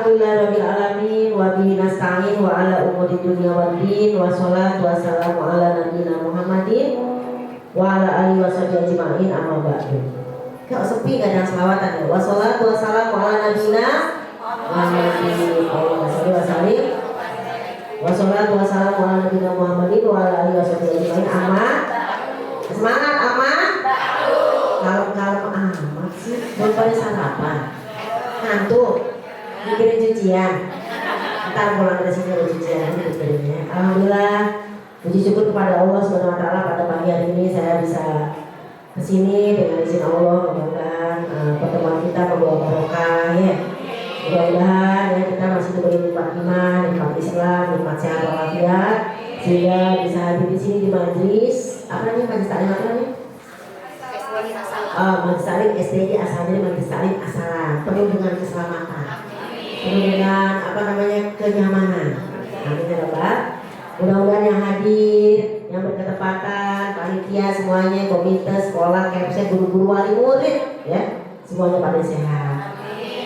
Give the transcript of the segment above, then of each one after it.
Alhamdulillahirabbil alamin wa bihi nasta'in wa ala umuri dunya waddin wa sholatu wassalamu ala nabiyyina Muhammadin wa ala alihi washabihi ajma'in amma ba'du. Kok sepi gak ada selawatan ya? Wa sholatu wassalamu ala nabiyyina Muhammadin wa sallim wa sholatu wassalamu ala nabiyyina Muhammadin wa ala alihi washabihi ajma'in amma. Semangat amma. Kalem-kalem amat sih. Belum pada sarapan. Ngantuk. Mikirin cucian. Ntar pulang dari sini ada cucian mikirinnya. Alhamdulillah, puji syukur kepada Allah Subhanahu wa taala pada pagi hari ini saya bisa kesini dengan izin Allah. Mudah-mudahan pertemuan kita membawa barokah ya. Mudah-mudahan ya kita masih diberi nikmat iman, nikmat Islam, nikmat sehat walafiat, sehingga bisa hadir di sini di majelis apa namanya, majelis taklim apa namanya? Majelis taklim SDG asalnya majelis taklim asalan, penuh dengan keselamatan. Dengan apa namanya, kenyamanan. Amin ya Rabbal. Mudah-mudahan yang hadir, yang berketepatan, panitia semuanya, komite, sekolah, KFC, guru-guru, wali murid, ya semuanya pada sehat,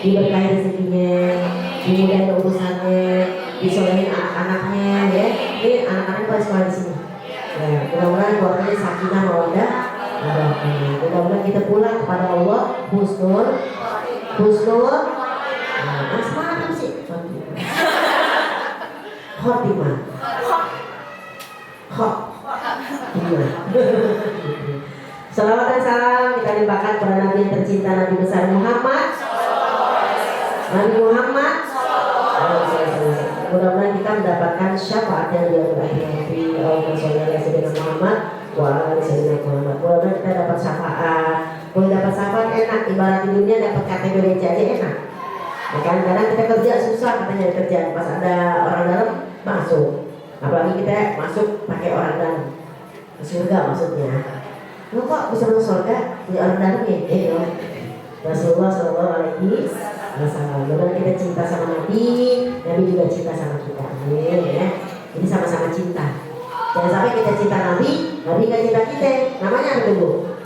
diberkahi rezekinya, dimudahin urusannya, disolehin anak-anaknya, ya. Ini anak-anak pada sekolah di sini. Ya, mudah-mudahan keluarganya sakinah mawaddah. Mudah-mudahan kita pulang kepada Allah husnul. Semangat sih. Khotimah. Salawat dan salam kita limpahkan kepada Nabi yang tercinta, Nabi besar Muhammad. Mudah-mudahan kita mendapatkan syafaat yang dia berakhir. Allahumma sholli ala sayyidina Muhammad wa ala sayyidina Muhammad. Mudah-mudahan kita dapat syafaat. Kalau dapat syafaat enak, ibarat di dunia dapat kategori aja enak. Ya kan, kadang kita kerja susah katanya kerja, pas ada orang dalam masuk. Apalagi kita masuk pakai orang dalam ke surga maksudnya. Lo kok bisa masuk surga? Punya orang dalam ya? Rasulullah Shallallahu Alaihi Wasallam. Benar kita cinta sama Nabi, Nabi juga cinta sama kita. Ya. Ini sama-sama cinta. Jangan sampai kita cinta Nabi, Nabi nggak cinta kita. Namanya apa tuh Bu?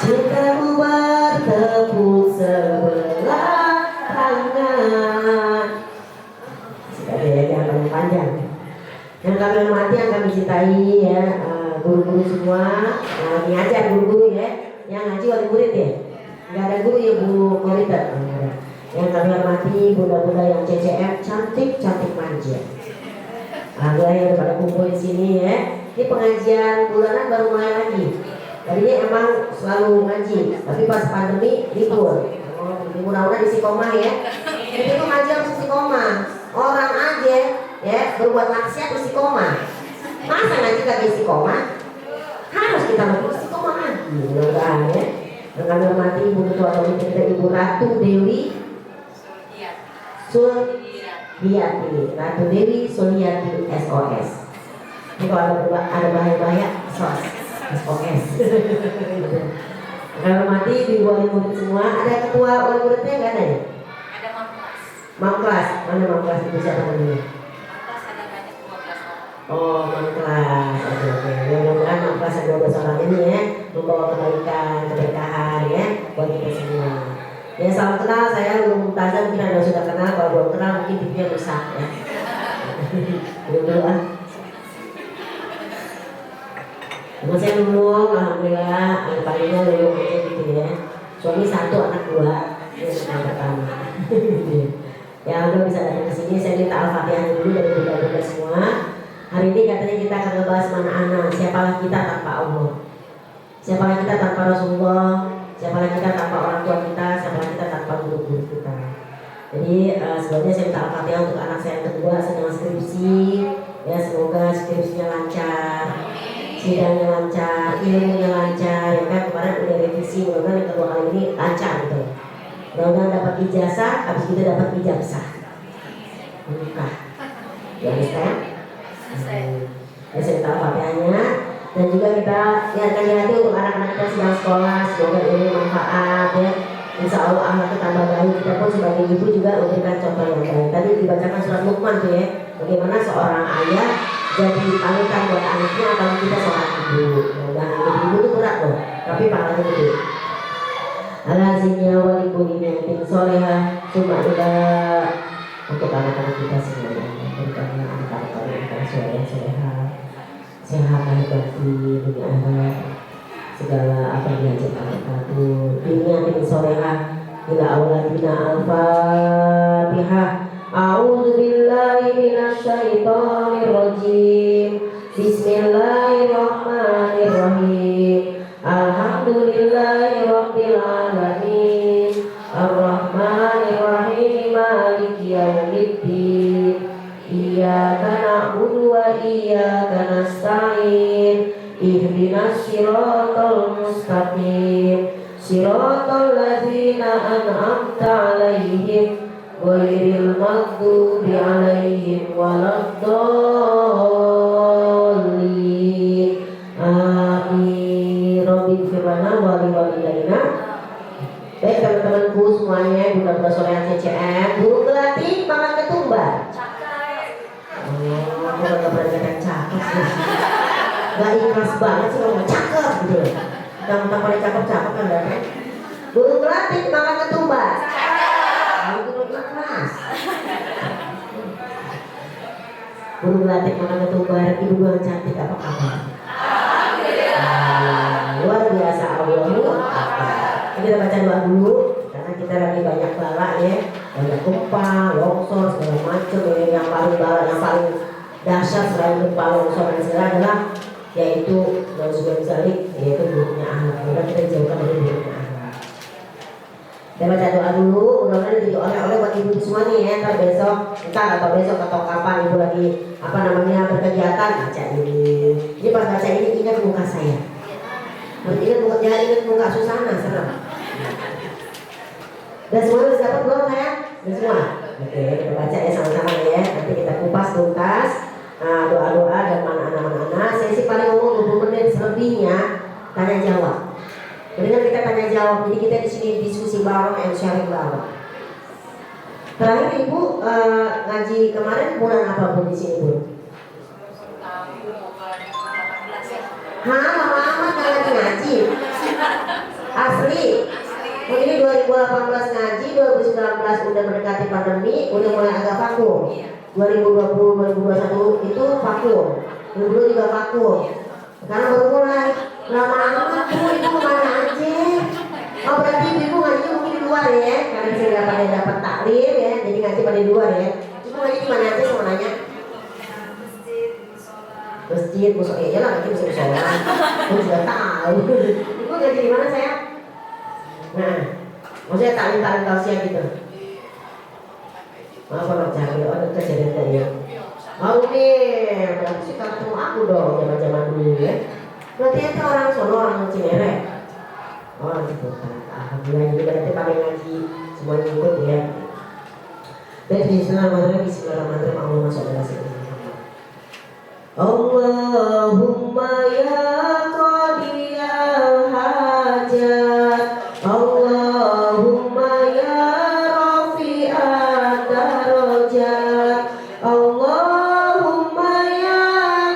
Cintamu bertepuk sebelah tangan. Ada yang paling panjang. Yang kami hormati, yang kami cintai ya, guru-guru semua. Yang lagi ngajar guru-guru ya, yang ngaji wali murid ya. Nggak ada guru ya Bu Korita. Yang kami hormati bunda-bunda yang CCM cantik manja. Alhamdulillah yang pada kumpul di sini ya. Ini pengajian bulanan baru mulai lagi. Tadinya emang selalu ngaji, tapi pas pandemi libur. Mudah-mudahan istiqomah ya. Jadi itu ngaji harus istiqomah. Orang aja ya berbuat maksiat istiqomah. Masa ngaji kagak istiqomah? Harus kita lakukan istiqomah. Mudah-mudahan ya. Dengan hormati Ibu Ketua Komite kita Ibu Ratu Dewi Suliati, Ratu Dewi Suliati SOS. Ini kalau ada bahaya SOS. Dengan hormati Ibu wali murid semua. Ada ketua wali muridnya nggak ada ya? Ada Mamkelas. Mamkelas, mana Mamkelas itu siapa namanya? Mamkelas ada banyak 12 orang. Oh, Mamkelas. Oke. Mudah-mudahan Mamkelas ada 12 orang ini ya membawa kebaikan, keberkahan ya buat kita semua. Ya salam kenal, saya belum Mumtazah, mungkin Anda sudah kenal, kalau belum kenal mungkin TV-nya rusak ya. Dulu ah. Nama saya Nunung, alhamdulillah, panggilnya Nunung aja gitu ya. Suami 1, anak 2, ini yang pertama. Ya Anda bisa datang ke sini, saya minta Al-Fatihah dulu dari bunda-bunda semua. Hari ini katanya kita akan ngebahas mana anak, siapalah kita tanpa Allah. Siapalah kita tanpa Rasulullah, siapalah kita tanpa orang tua kita, siapalah kita tanpa guru-guru kita. Jadi sebelumnya saya minta Al-Fatihah untuk anak saya yang kedua sedang skripsi. Ya semoga skripsinya lancar, sidangnya lancar, ilmunya lancar. Ya kan kemarin udah revisi, mudah-mudahan yang kedua kali ini lancar gitu. Mudah-mudahan dapat ijazah, habis itu dapat ijazah menikah. Ya understand? Ya saya minta Al-Fatihahnya. Dan juga kita niatkan hati untuk anak-anak kita sedang sekolah, semoga ini manfaat ya. Insya Allah ahlaknya tambah baik. Kita pun sebagai ibu juga memberikan contoh yang baik. Tadi dibacakan surat Luqman tuh ya, bagaimana seorang ayah jadi panutan buat anaknya, kalau kita seorang ibu. Dan ibu itu berat loh, tapi pahalanya gede. Alazimnya wali kulli ni'matin sholihah summa ila untuk anak-anak kita semuanya. Berikanlah anak-anak kami yang soleh soleha, sehat lahir batin dunia akhirat, segala apa yang diajarkan kamu dunia ini soleha. Ila auladina al-fatihah. A'udzubillahi minasyaitonir rajim. Bismillahirrahmanirrahim. Alhamdulillahirabbil alamin. Ar-Rahmanir-Rahim. Maliki yaumiddin. Iyyaka na'budu wa iyyaka nasta'in. Ihdinas siratal mustaqim. Siratal ladzina an'amta 'alaihim ghairil maghdubi 'alaihim waladdallin. Amin. Rabbil firman wa liwalidayna. Baik teman-temanku semuanya, budak-budak sorean CCM, burung gelatik makan ketumbar. Oh, aku gak pernah kata cakep sih. Gak ikhlas banget sih ngomong cakep gitu. Tentang paling cakep-cakep kan kan? Burung gelatik makan ketumbar. Aku belum ikhlas. Burung gelatik makan ketumbar, ibu yang cantik apa kabar? Luar biasa Allahu Akbar. Kita baca doa dulu karena kita lagi banyak bala ya, banyak gempa, longsor segala macam ya. Yang paling bala, yang paling dahsyat selain gempa, longsor dan segala adalah yaitu Nauzubillah zalik, yaitu buruknya anak. Mudah kita jauhkan dari buruknya anak. Kita baca doa dulu, mudah-mudahan jadi oleh-oleh buat ibu semua nih ya. Entar atau besok atau kapan ibu lagi apa namanya berkegiatan, baca ini. Ini pas baca ini ingat muka saya. Ingat muka, jangan ingat muka Susana, serem. Dan semua sudah dapat belum saya? Dan semua? Oke, kita baca ya sama-sama ya. Nanti kita kupas tuntas doa-doa dan mana anak-anak. Saya sih paling ngomong 20 menit, selebihnya tanya jawab. Mendingan kita tanya jawab. Jadi kita di sini diskusi bareng and sharing bareng. Terakhir ibu ngaji kemarin bulan apa pun di sini bu? Hah, lama-lama nggak ngaji? Asli. Oh, ini 2018 ngaji, 2019 udah mendekati pandemi, udah mulai agak vakum. 2020, 2021 itu vakum, 2022 juga vakum. Sekarang baru mulai. Lama-lama tuh ibu kemana aja? Oh berarti ibu ngaji mungkin di luar ya, karena saya nggak pada dapat taklim ya, jadi ngaji pada di luar ya. Ibu ngaji di mana aja sama nanya? Masjid, musola, ya lah ngaji musola. Aku sudah tahu. Ibu ngaji di mana saya? Nah, maksudnya taklim tausiah gitu. Apa nak cari? Ada kejadian tadi. Oh nih, berarti sih kalau ketemu aku dong zaman-zaman dulu ya. Berarti itu orang sono, orang Cinere. Orang Ciputat. Alhamdulillah, jadi berarti paling ngaji semuanya ikut ya. Dan Bismillahirrahmanirrahim. Allahumma sholli ala sayyidina Muhammad. Allahumma ya qadiyal hajat. Allahumma ya rafi'at darajat. Allahumma ya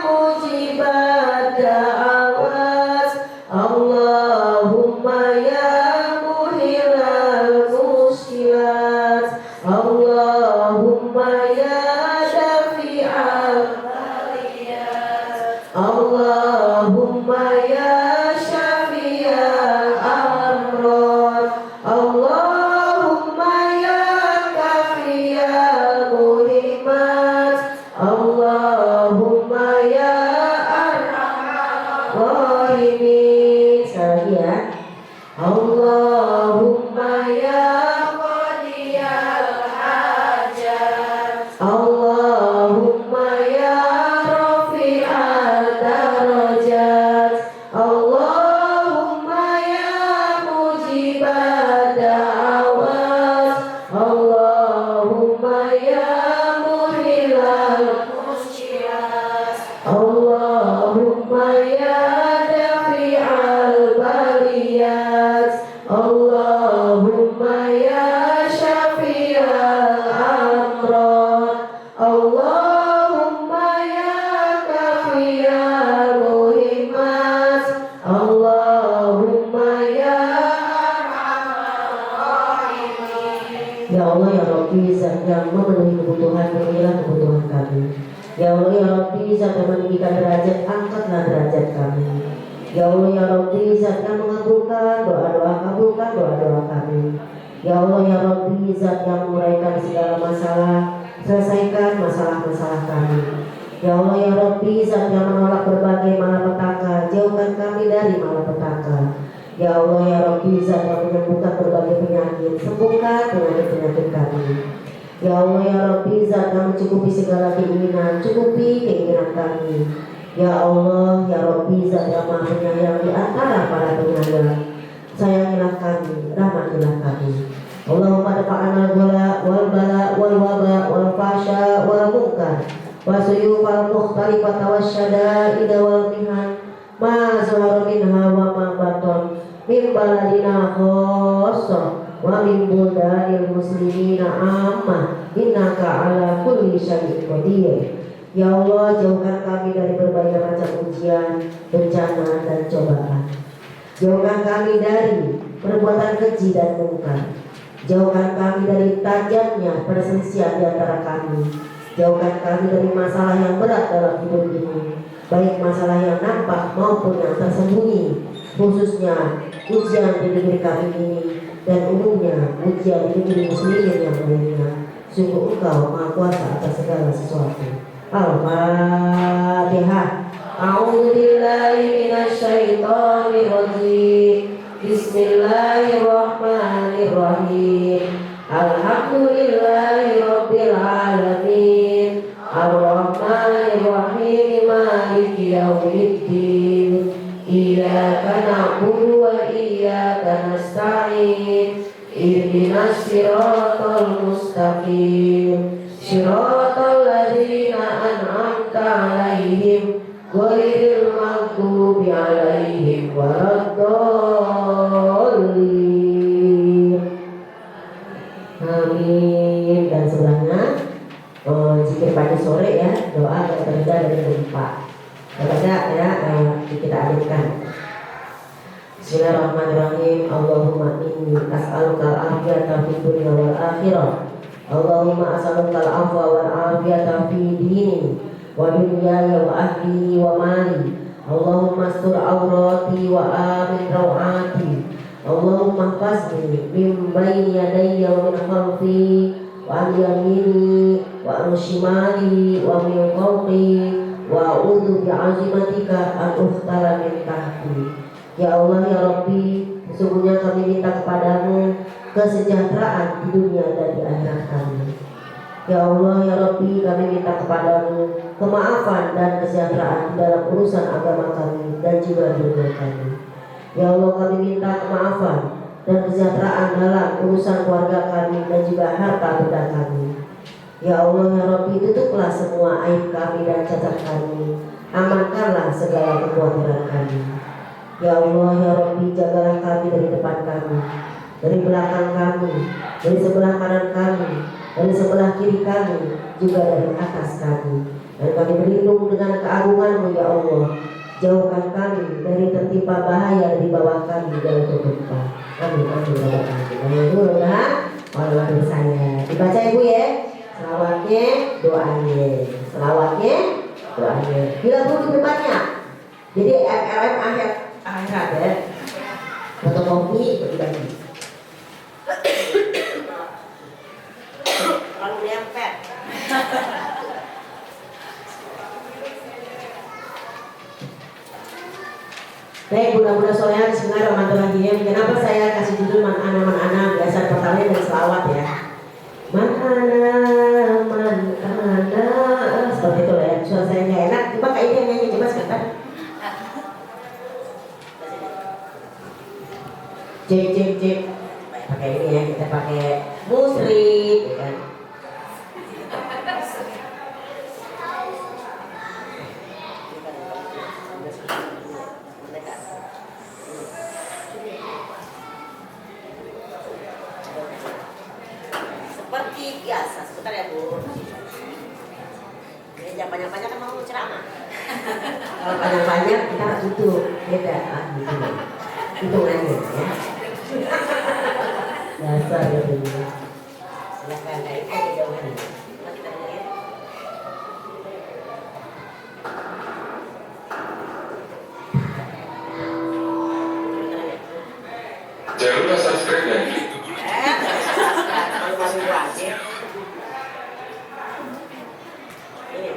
mujibat da'awat. Allahumma ya muhilal muskilat. Allahumma ya dafi'al baliyat. Allahumma ya syafi'al amrod. Allahumma ya kafiyal muhimmat. Allahumma ya arhamar rahimin. Sekali lagi ya. Allahumma ya qadiyal hajat. Allahumma ya rafi'al darajat. Allahumma ya mujibat da'awat. Allahumma ya muhilal muskilat. Allahumma ya dafi'al baliyat. Allahumma ya syafi'al amrod. Allahumma ya kafiyal muhimmat. Allahumma ya arhamar rahimin. Ya Allah ya Rabbi, zat yang memenuhi kebutuhan, penuhilah kebutuhan kami. Ya Allah ya Rabbi, zat yang meninggikan derajat, angkatlah derajat kami. Ya Allah ya Rabbi, zat yang mengabulkan doa-doa, kabulkan doa-doa kami. Ya Allah ya Rabbi, zat yang menguraikan segala masalah, selesaikan masalah-masalah kami. Ya Allah ya Rabbi, zat yang menolak berbagai malapetaka, jauhkan kami dari malapetaka. Ya Allah ya Rabbi, zat yang menyembuhkan berbagai penyakit, sembuhkan penyakit-penyakit kami. Ya Allah ya Rabbi, zat yang mencukupi segala keinginan, cukupi keinginan kami. Ya Allah ya Rabbi, zat yang maha penyayang di antara para penyayang, sayangilah kami, rahmatilah kami. Allahumma dafa'ana al-bala wal bala wal waba wal fasha wal munkar wa suyuf al mukhtalifata wasyada'ida wal mihan ma zuhara minha wa ma baton min baladina khosoh wa min buldanil muslimina ammah innaka ala kulli syai'in qadir. Ya Allah, jauhkan kami dari berbagai macam ujian, bencana dan cobaan. Jauhkan kami dari perbuatan keji dan mungkar. Jauhkan kami dari tajamnya perselisihan di antara kami. Jauhkan kami dari masalah yang berat dalam hidup ini, baik masalah yang nampak maupun yang tersembunyi, khususnya ujian di negeri kami ini dan umumnya ujian di negeri muslimin yang lainnya. Sungguh Engkau Maha Kuasa atas segala sesuatu. Al-Fatihah. A'udzubillahi minasyaitonir rajim. Bismillahirrahmanirrahim. Alhamdulillahi rabbil alamin. Ar-Rahmanirrahim. Maliki yaumiddin. Iyyaka na'budu wa iyyaka nasta'in. Ihdinas siratal mustaqim. Siratal ladzina an'amta 'alaihim ghairil maghdubi 'alaihim waladdallin. Amin. Dan sebelahnya zikir pagi sore ya, doa agar terhindar dari gempa. Baca ya, kita ajarkan. Bismillahirrahmanirrahim. Allahumma inni as'aluka al-afiyata fid dunya wal akhirah. Allahumma as'aluka al-afwa wal afiyata fi dini wa dunyaya wa ahli wa mali. Allahumma astur awrati wa amin rawati. Allahumma fasni min bayni yadayya wa min khalfi wa an yamini wa an shimali wa min fawqi wa a'udzu bi'azimatika an uhtala min tahti. Ya Allah ya Rabbi, sesungguhnya kami minta kepadamu kesejahteraan di dunia dan di akhirat kami. Ya Allah ya Rabbi, kami minta kepadamu kemaafan dan kesejahteraan di dalam urusan agama kami dan juga dunia kami. Ya Allah, kami minta kemaafan dan kesejahteraan dalam urusan keluarga kami dan juga harta benda kami. Ya Allah ya Rabbi, tutuplah semua aib kami dan cacat kami. Amankanlah segala kekhawatiran kami. Ya Allah ya Rabbi, jagalah kami dari depan kami, dari belakang kami, dari sebelah kanan kami, dari sebelah kiri kami, juga dari atas kami. Dan kami berlindung dengan keagungan-Mu ya Allah. Jauhkan kami dari tertimpa bahaya di bawah kami dan gempa. Amin amin ya Rabbal alamin. Dulu dah, orang saya dibaca Ibu ya. Selawatnya, doanya. Selawatnya, doanya. Bila dulu depannya. Jadi MLM akhirat ya. Fotokopi bagi-bagi. Kalau nyempet. Baik, budak-budak soleha, bismillahirrahmanirrahim. Kenapa saya kasih judul man ana biasa pertama dan selawat ya. Man ana seperti itu ya. Suara saya nggak enak, coba Kak Ida nyanyi coba sebentar. Cek. Pakai ini ya, kita pakai musrik ya kan. Seperti biasa, sebentar ya Bu. Jangan banyak-banyak kan mau ceramah. Kalau banyak-banyak kita itu beda gitu. Hitungannya ya. Dasar ya Bu. Jangan lupa subscribe dan Masih wajib. Ini.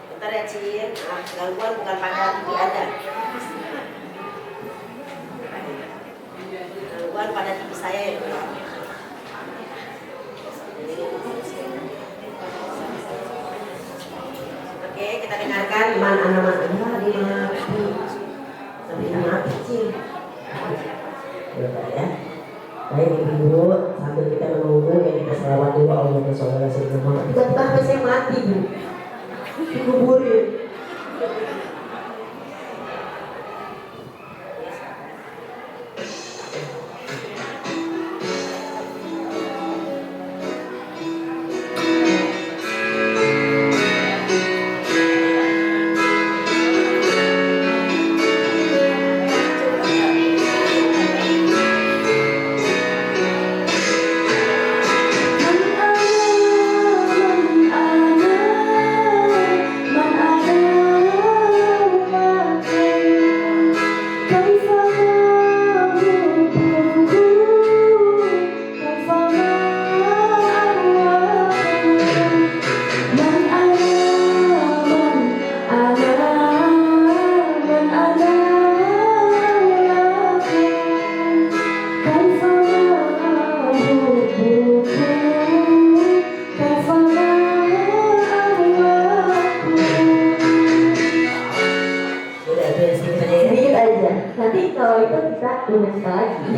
Bentar ya Cin, gangguan bukan pada TV Anda. Gangguan pada TV saya ya. Oke, kita dengarkan man ana man ana di mati. Tapi mati Cin. Ya. Baik ibu sambil kita menunggu ya kita selawat dulu Allahumma sholli ala sayyidina Muhammad. Tiba-tiba HP saya mati bu, dikuburin.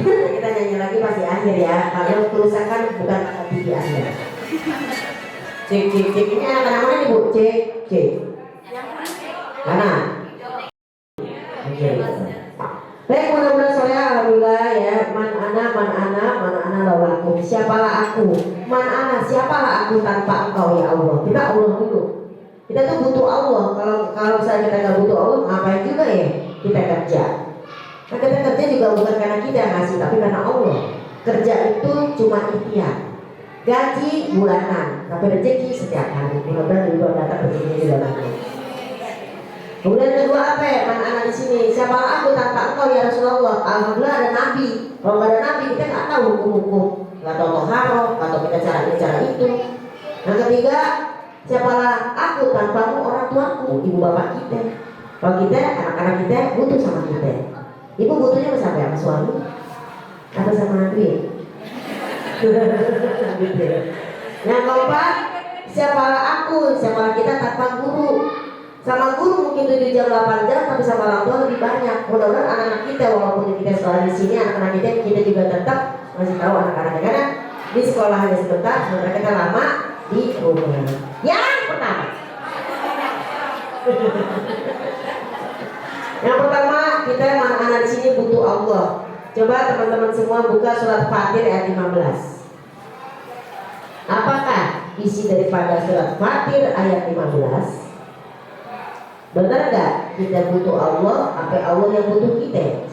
Kita nyanyi lagi pasti akhir ya, kalau kerusakan bukan kata TV Anda. Cek cek cek, ini anak mana nih bu? Cek cek. Kanan. Oke. Baik, mudah-mudahan sore alhamdulillah ya. Man ana laulakum. Siapalah aku? Man ana, siapalah aku tanpa engkau ya Allah. Kita Allah dulu. Kita tuh butuh Allah. Kalau misalnya kita nggak butuh Allah, ngapain juga ya kita kerja? Nah, kita kerja juga bukan karena kita yang ngasih, tapi karena Allah. Kerja itu cuma ikhtiar. Gaji bulanan, tapi rezeki setiap hari. Mudah-mudahan juga datang rezeki di dalamnya. Kemudian kedua apa ya? Man ana di sini. Siapa aku tanpa engkau ya Rasulullah? Alhamdulillah ada Nabi. Kalau nggak ada Nabi kita nggak tahu hukum-hukum, nggak tahu toharo, nggak tahu kita cara itu. Yang ketiga, siapalah aku tanpamu orang tuaku, ibu bapak kita. Kalau kita, anak-anak kita butuh sama kita. Ibu butuhnya sama siapa? Suami? Atau sama duit? Gitu. Yang keempat, siapalah aku, siapalah kita tanpa guru. Sama guru mungkin 7 jam 8 jam, tapi sama orang tua lebih banyak. Mudah-mudahan anak-anak kita walaupun kita sekolah di sini, anak-anak kita juga tetap masih tahu anak-anaknya karena di sekolah hanya sebentar, sementara kita lama di rumah. Yang pertama. Yang pertama, kita anak-anak di sini butuh Allah. Coba teman-teman semua buka surat Fatir ayat 15. Apakah isi daripada surat Fatir ayat 15? Benar gak kita butuh Allah, apa Allah yang butuh kita?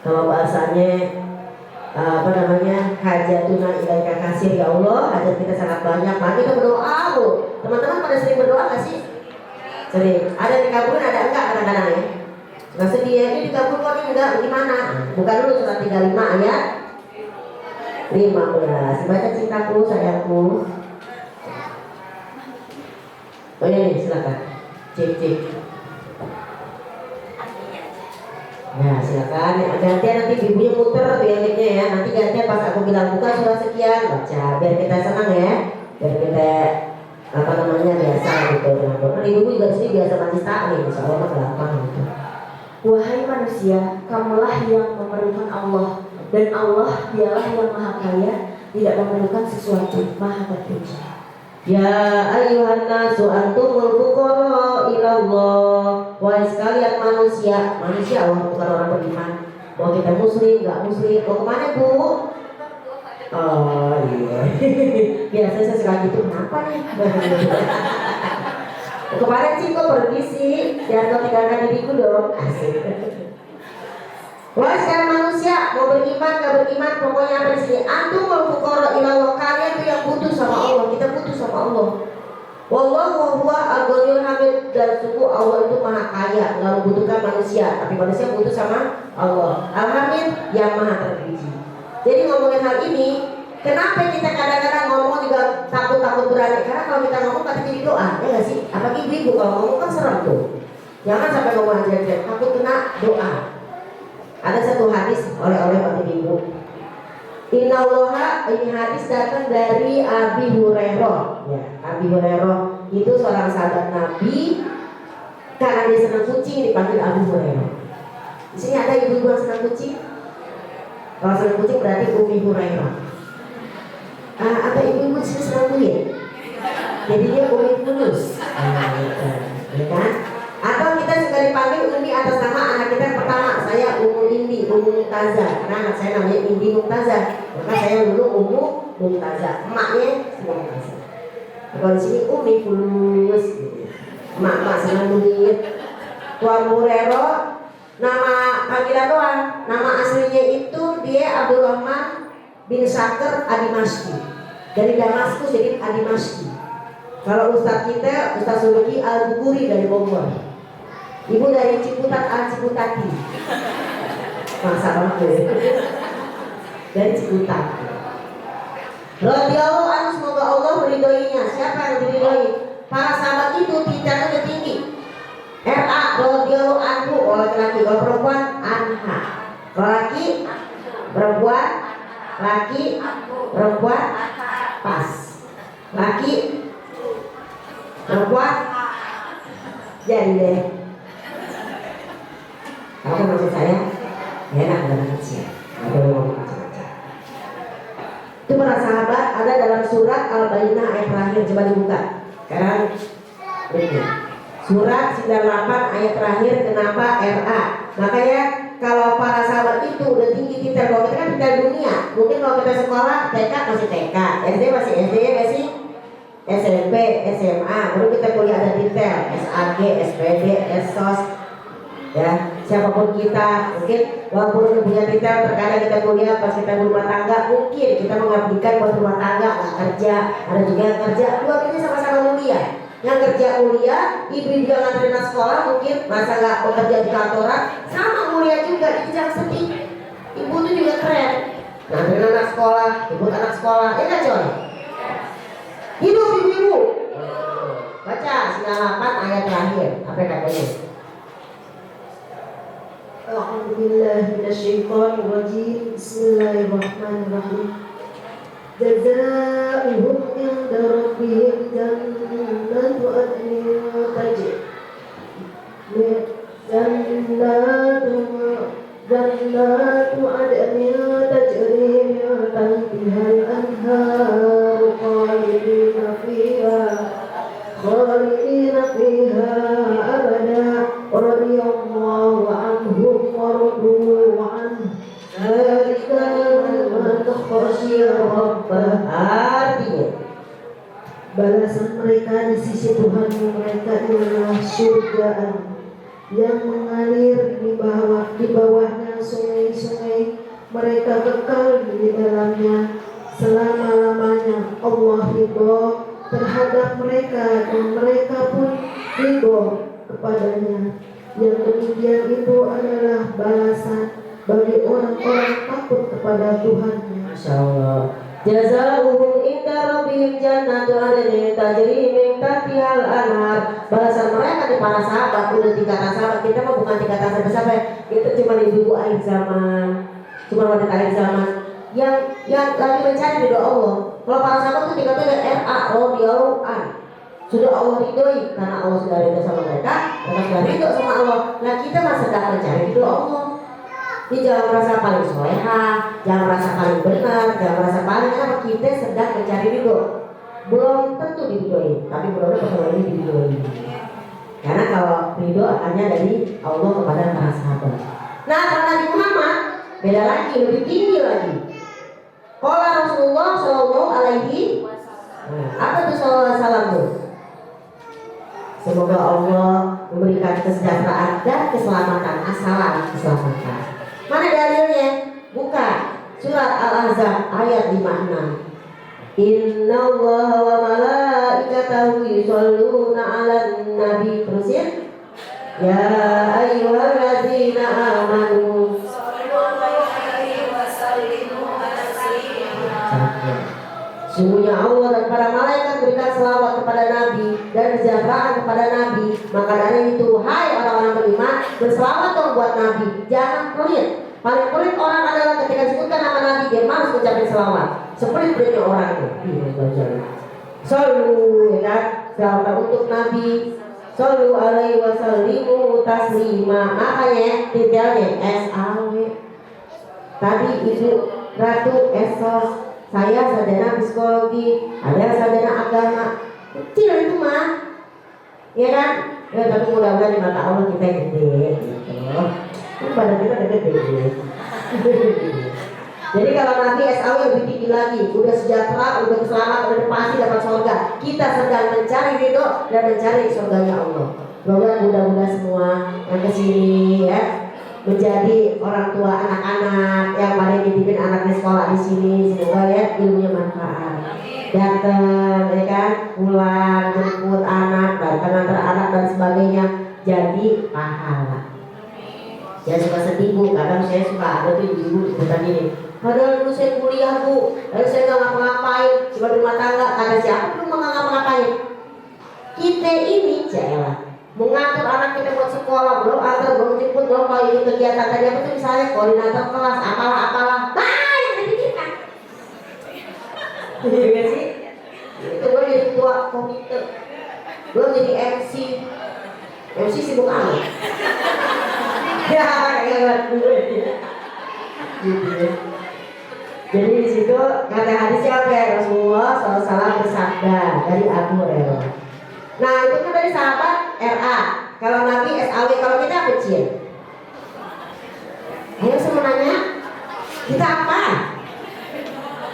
Kalau bahasanya hajatuna ilaika kasir ya Allah, hajat kita sangat banyak. Maka kita berdoa bu. Teman-teman pada sering berdoa gak sih? Sering. Ada dikabulin, ada enggak kadang-kadang ya? Nggak sedih ya, ini dikabulkan ini enggak, gimana? Bukan dulu surat 35 ayat 15. Baca cintaku, sayangku. Oh iya nih, silakan. Cek. Nah silakan. Gantian nanti ibunya muter tuh yang mic-nya ya. Nanti gantian pas aku bilang buka surat sekian, baca. Biar kita senang ya. Biar kita biasa gitu. Nah, ibu juga sih biasa majlis taklim, insya Allah gampang gitu. Wahai manusia, kamulah yang memerlukan Allah, dan Allah dialah yang maha kaya, tidak memerlukan sesuatu, maha terpuji. Ya ayyuhan nasu antumul fuqara ilallah. Wahai sekalian manusia Allah bukan orang beriman. Mau kita muslim, nggak muslim, mau kemana bu? Oh iya. Biasanya saya suka gitu, kenapa nih? Kemarin sih kok pergi sih, jangan kau tinggalkan diriku dong. Asik. Wahai sekalian manusia, mau beriman nggak beriman, pokoknya apa di sini? Antumul fuqara ilallah, kalian tuh yang butuh sama Allah. Kita butuh sama Allah. Wallahu huwa al-ghaniyyul hamid, dan sungguh Allah itu maha kaya, nggak membutuhkan manusia, tapi manusia butuh sama Allah. Al-Hamid yang maha terpuji. Jadi ngomongin hal ini, kenapa kita kadang-kadang ngomong juga takut-takut berani? Karena kalau kita ngomong pasti jadi doa, ya nggak sih? Apalagi ibu-ibu kalau ngomong kan serem tuh. Jangan sampai ngomong aja, takut kena doa. Ada satu hadis oleh Bapak Ibu. Innallaha, ini hadis datang dari Abi Hurairah. Ya, Abi Hurairah itu seorang sahabat Nabi. Karena dia senang kucing dipanggil Abi Hurairah. Di sini ada ibu-ibu yang senang kucing. Kalau senang kucing berarti Umi Hurairah. Ada ibu-ibu di sini senang kulit. Jadi dia Umi Fulus. Ya kan? Atau kita suka dipanggil Umi atas nama anak kita yang pertama. Saya Umu Indi, Umu Mumtazah. Karena anak saya namanya Indi Mumtazah. Maka saya dulu Umu Mumtazah. Emaknya semua Mumtazah. Kalau di sini Umi Fulus. Emak-emak senang kulit. Tuan Hurairah, nama panggilan doang. Nama aslinya itu dia Abdul Rahman bin Syakir Ad-Dimashqi. Dari Damaskus jadi Ad-Dimashqi. Kalau ustaz kita, Ustaz Suluki Al-Bukuri dari Bogor. Ibu dari Ciputat Al-Ciputati. Masa banget ya. Dari Ciputat. Radhiyallahu anhu, semoga Allah meridhoinya. Siapa yang diridhoi? Para sahabat itu tingkatnya lebih tinggi. RA radhiyallahu anhu, laki-laki. Kalau perempuan anha. Kalau laki perempuan, laki perempuan pas. Laki perempuan jadi deh. Apa maksud saya? Enak dalam kecil. Ada ngomong macam-macam. Itu para sahabat ada dalam surat Al-Bayyinah ayat terakhir, coba dibuka. Sekarang ini. Surat 98 ayat terakhir, kenapa RA? Makanya kalau para sahabat itu udah tinggi kita, kalau kita kan kita dunia. Mungkin kalau kita sekolah TK masih TK, SD masih SD, masih SMP, SMA, baru kita kuliah ada detail, SAG, SPD, SOS. Ya, siapapun kita, mungkin walaupun kita punya detail, terkadang kita kuliah pas kita berumah tangga, mungkin kita mengabdikan buat rumah tangga, nggak kerja. Ada juga yang kerja, dua ini sama-sama mulia. Yang kerja kuliah, ibu juga nganterin anak sekolah, mungkin masa nggak bekerja di kantoran, sama mulia juga. Jadi jangan sedih. Ibu itu juga keren. Nganterin anak sekolah, ibu anak sekolah, ya nggak coy? Hidup ibu-ibu. Baca 98 ayat terakhir, apa katanya? A'udzubillahi minasyaitonir rajim. Bismillahirrahmanirrahim. Jazaohum inda rabbihim jannatu adnin tajri jannatu adnin tajri min tahtiha al-anhar khalidina fiha abada radiyallahu anhum wa radu anhu dzalika liman khasyiya rabbah. Artinya balasan mereka di sisi Tuhan mereka adalah surga yang mengalir di bawahnya sungai-sungai, mereka kekal di dalamnya selama-lamanya. Allah ridho terhadap mereka dan mereka pun ridho kepadanya. Yang demikian itu adalah balasan bagi orang-orang takut kepada Tuhannya. Masya Allah. Jazaohum inda rabbihim jannatu adnin tajri min tahtiha al-anhar. Balasan mereka di para sahabat, udah tingkatan sahabat. Kita mah bukan tingkatan sahabat, kita cuma ibu-ibu akhir zaman, cuma wanita akhir zaman yang lagi mencari ridho Allah. Kalau para sahabat itu tingkatnya RA radhiyallahu an. Sudah Allah ridhoi karena Allah sudah ridho sama mereka, mereka sudah ridho sama Allah. Nah kita masih sedang mencari ridho Allah. Jadi jangan merasa paling soleha, jangan merasa paling benar, jangan merasa paling apa, kita sedang mencari ridho. Belum tentu diridhoi, tapi mudah-mudahan pertemuan ini diridhoi. Karena kalau ridho hanya dari Allah kepada para sahabat. Nah kalau Nabi Muhammad beda lagi, lebih tinggi lagi. Qala Rasulullah Shallallahu Alaihi apa itu Sallallahu Alaihi Wasallam tuh? Semoga Allah memberikan kesejahteraan dan keselamatan, assalam keselamatan. Mana dalilnya? Buka surat Al-Ahzab ayat 56. Inna Allah wa malaikatahu yusholluna 'alan nabi. Terusin. Ya ayyuhalladzina amanu. Sungguhnya Allah dan para malaikat berikan selawat kepada Nabi dan kesejahteraan kepada Nabi. Maka dari itu, hai orang-orang beriman, berselawat dong buat Nabi. Jangan pelit. Paling pelit orang adalah ketika disebutkan nama Nabi, dia malas mengucapkan selawat. Sepelit-pelitnya orang itu. Sallu, ya kan? Selawat untuk Nabi. Sallu alaihi wasallimu taslima. Makanya detailnya SAW. Tadi Ibu Ratu Esos, saya sarjana psikologi, ada sarjana agama. Kecil itu mah, ya kan? Ya tapi mudah-mudahan di mata Allah kita gede, gitu. Kan pada kita gede. Jadi kalau Nabi SAW lebih tinggi lagi, udah sejahtera, udah selamat, udah pasti dapat surga. Kita sedang mencari ridho dan mencari surganya Allah. Mudah-mudahan semua yang kesini ya menjadi orang tua anak-anak yang pada dititipin anaknya sekolah di sini, semoga ya ilmunya manfaat. Datang, ya kan, pulang, jemput anak, datang antar anak dan sebagainya, jadi pahala. Jangan suka sedih Bu, kadang saya suka ada tuh ibu ikutan ini. Padahal dulu saya kuliah Bu, lalu saya nggak ngapa-ngapain, cuma di rumah tangga. Kata siapa belum nggak ngapa-ngapain? Kita ini jalan mengatur anak kita buat sekolah, belum antar, belum jemput, belum kalau ini kegiatan tadi apa tuh misalnya koordinator kelas, apalah, banyak dipikirkan. Iya gak sih? Itu gue jadi ketua komite, belum jadi MC sibuk amat. Ya kayak gue. Gitu ya. Jadi di situ kata hadisnya apa ya? Rasulullah SAW bersabda dari Abu Hurairah. Nah itu kan dari sahabat RA. Kalau Nabi SAW, kalau kita kecil. Ayo saya nanya, kita apa?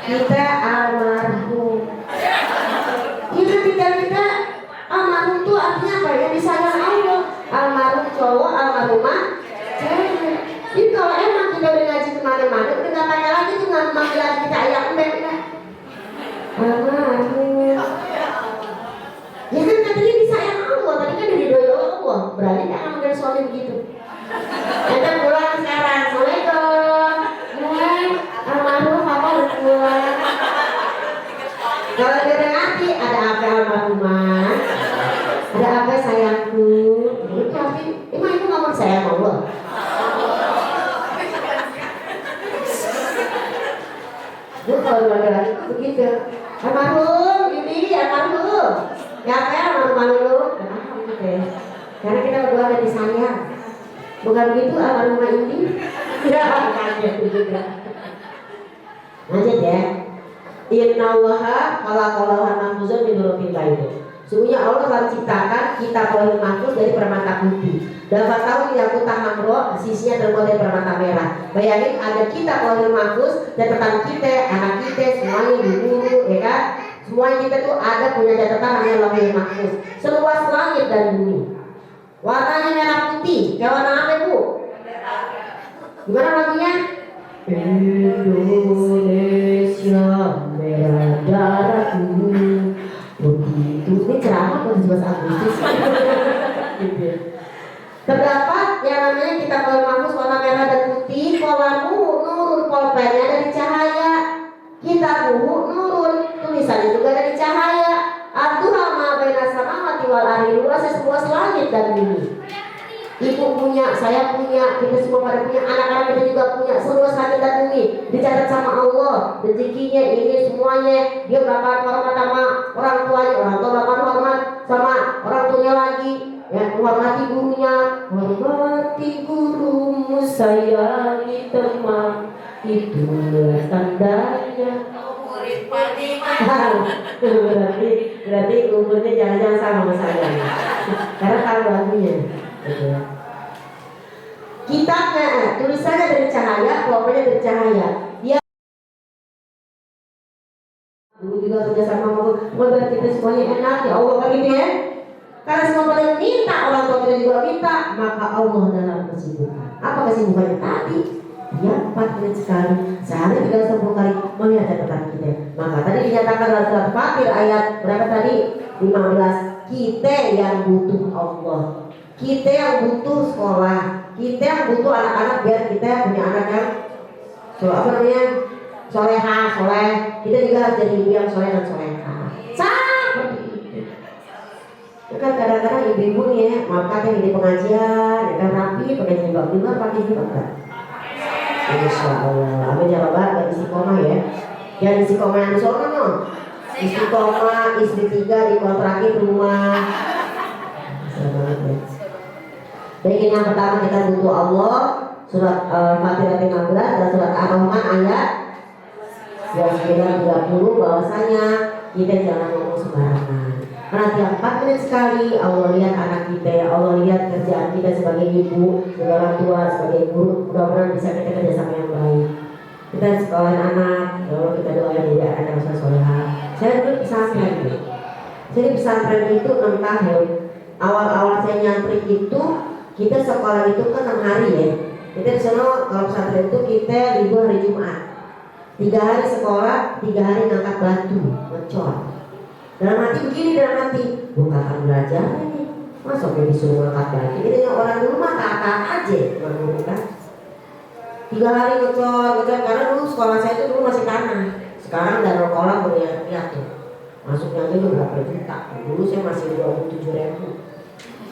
Kita almarhum. Ketika kita almarhum itu artinya apa? Yang disayang Allah. Almarhum cowok, almarhumah cewek. Jadi kalau emang kita udah ngaji kemana-mana, udah gak pakai lagi tuh manggil lagi kita ayah embek kan? Almarhum. Ya kan katanya disayang Allah, tadi kan diridhoi Allah. Berarti kan manggil suami begitu. Kita pulang sekarang, Assalamualaikum. Almarhum papa udah pulang. Kalau dia udah ngerti, ada apa almarhumah? Ada apa sayangku? Itu arti, emang itu gak mau sayang Allah? Gue kalau laki-laki itu begitu. Almarhum, ini almarhum. Ya apa ya almarhum lu? Gitu ya. Karena kita berdua ada disayang. Bukan begitu almarhumah ini? Ya, kaget juga. Lanjut ya. Inna Allaha khalaqalahu mahfuzun min nuril baiti. Sungguhnya Allah telah ciptakan kitab Lauhul Mahfuz dari permata putih. Dan fatahul yakut hamro, sisinya terbuat dari permata merah. Bayangin ada kitab Lauhul Mahfuz, catatan kita, anak kita, semuanya di guru, ya kan? Semuanya kita tuh ada punya catatan namanya Lauhul Mahfuz. Seluas langit dan bumi. Warnanya merah putih. Kayak warna apa Bu? Gimana lagunya? Indonesia merah darahku. Begitu, ini ceramah kan 17 Agustus. Terdapat yang namanya kitab Lauhul Mahfuz warna merah dan putih. Kolamu nurun, pulpennya dari cahaya. Kitabuhu nurun, tulisannya juga dari cahaya. Abdurrahman baina samawati wal ardi, luasnya seluas langit dan bumi. Ibu punya, saya punya, kita semua pada punya, anak-anak kita juga punya, seluas langit dan bumi. Dicatat sama Allah, rezekinya ini semuanya. Dia bakal hormat sama orang tuanya, orang tua bakal hormat sama orang tuanya lagi. Ya, menghormati gurunya, hormati gurumu, sayangi teman, itulah tandanya. berarti umurnya jangan-jangan sama sama saya. Karena tahu lagunya. Kitabnya, tulisannya dari cahaya, pulpennya dari cahaya. Dia dulu juga kerja sama biar kita semuanya enak ya Allah kan gitu ya. Karena semua pada minta, orang tua kita juga minta, maka Allah dalam kesibukan. Apa kesibukannya tadi? Dia 4 menit sekali, sehari 310 kali melihat catatan kita. Maka tadi dinyatakan dalam surat Fatir ayat berapa tadi? 15. Kita yang butuh Allah, kita yang butuh sekolah, kita yang butuh anak-anak biar kita punya anak yang soleha, soleh. Kita juga harus jadi ibu yang soleh dan soleha. Seperti itu. Ya kan kadang-kadang ibu-ibu nih ya, maaf kata yang di pengajian, ya kan rapi, pakai jilbab, di luar pakai jilbab kan? Insya Allah, amin ya Rabbal, gak istiqomah ya. Yang istiqomah yang disorot no. Istiqomah, istri 3 dikontrakin rumah. Serah banget ya. Jadi yang pertama kita butuh Allah, surat Fatir ayat 15 dan surat Ar-Rahman ayat 29-30 bahwasanya kita jangan ngomong sembarangan. Karena tiap 4 menit sekali Allah lihat anak kita, Allah lihat kerjaan kita sebagai ibu, sebagai orang tua, sebagai guru. Mudah-mudahan bisa kita kerjasama yang baik. Kita sekolahin anak, kalau kita doain juga anak yang soleha. Saya dulu pesantren gitu. Jadi pesantren itu 6 tahun. Awal-awal saya nyantri itu kita sekolah itu kan 6 hari ya. Kita di sana kalau pesantren itu kita libur hari Jumat. 3 hari sekolah, 3 hari ngangkat batu, ngecor. Dalam hati begini, dalam hati, bukan akan belajar ini. Masa gue disuruh ngangkat batu? Jadi orang dulu mah kakak aja, menurut kan. 3 hari ngecor, karena dulu sekolah saya itu dulu masih tanah. Sekarang danau kolam berlihat tuh. Masuknya aja tuh berapa juta. Dulu saya masih 27.000.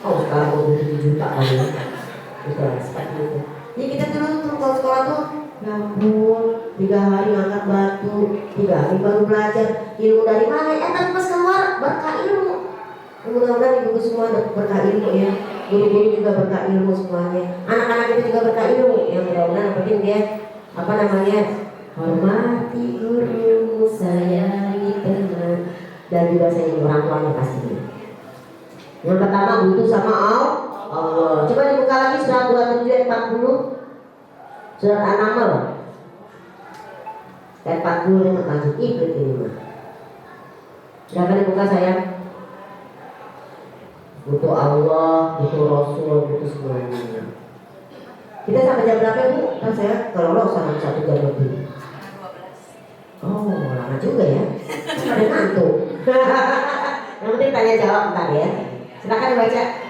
Oh sekarang 27 juta kali. Itu seperti itu. Jadi kita dulu tuh kalau sekolah tuh ngapur, 3 hari ngangkat batu, 3 hari baru belajar. Ilmu dari mana? Tapi pas keluar berkah ilmu. Mudah-mudahan ibu semua berkah ilmu ya. Guru-guru juga berkah ilmu semuanya. Anak-anak itu juga berkah ilmu. Yang mudah-mudahan yang penting dia hormati guru, sayangi teman, dan juga sayangi orang tuanya pasti. Yang pertama butuh sama Allah. Coba dibuka lagi surat 27 ayat 40. Surat An-Naml ayat 40 lanjut ibrit ini mah. Silakan dibuka sayang. Butuh Allah, butuh Rasul, butuh semuanya. Kita sampai jam berapa Bu? Kan saya kalau sampai 1 jam lebih. 12. Oh, lama juga ya. Ada ngantuk. Yang penting tanya jawab ntar ya. Silakan dibaca.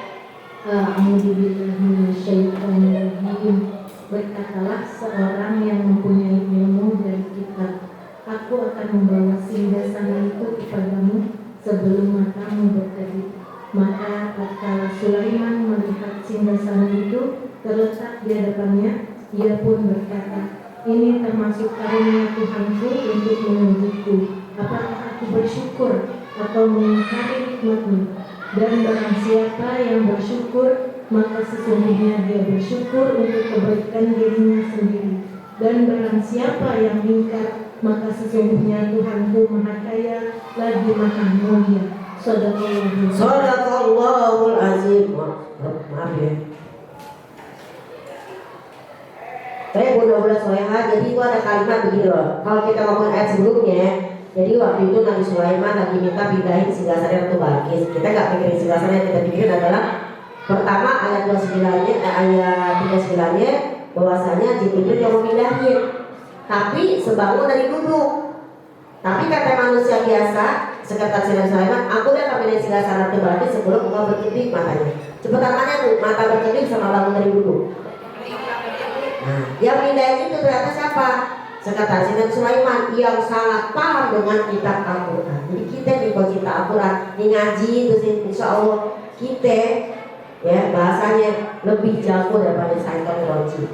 A'udzubillahiminasyaitonirrajim. Berkatalah seorang yang mempunyai ilmu dari kitab, aku akan membawa singgasana itu kepadamu sebelum matamu berkedip. Maka tatkala Sulaiman melihat singgasana itu terletak di hadapannya, ia pun berkata, ini termasuk karunia Tuhanku untuk mengujiku. Apakah aku bersyukur atau mengingkari nikmat-Mu? Dan barang siapa yang bersyukur, maka sesungguhnya dia bersyukur untuk kebaikan dirinya sendiri. Dan barang siapa yang ingkar, maka sesungguhnya Tuhanku Maha Kaya lagi Maha Mulia. Shadaqallahul azim. Maaf ya. Saya mudah-mudahan soleha. Jadi itu ada kalimat begini loh. Kalau kita ngomong ayat sebelumnya, jadi waktu itu Nabi Sulaiman lagi minta pindahin singgasana Ratu Balkis. Kita nggak pikirin singgasana, yang kita pikirin adalah pertama ayat 29-nya, ayat 39-nya bahwasanya Jibril yang memindahin. Tapi sebangun dari duduk. Tapi kata manusia biasa, sekretaris Nabi Sulaiman, aku udah akan pindahin singgasana Ratu Balkis sebelum engkau berkedip matanya. Cepetan mana Bu? Mata berkedip sama bangun dari duduk. Nah, yang pindahin itu ternyata siapa? Sekretaris Nabi Sulaiman yang sangat paham dengan kitab Al-Quran. Jadi kita di cinta Al-Quran, di ngaji itu sih, insya Allah kita ya bahasanya lebih jago daripada Syaitan Roji.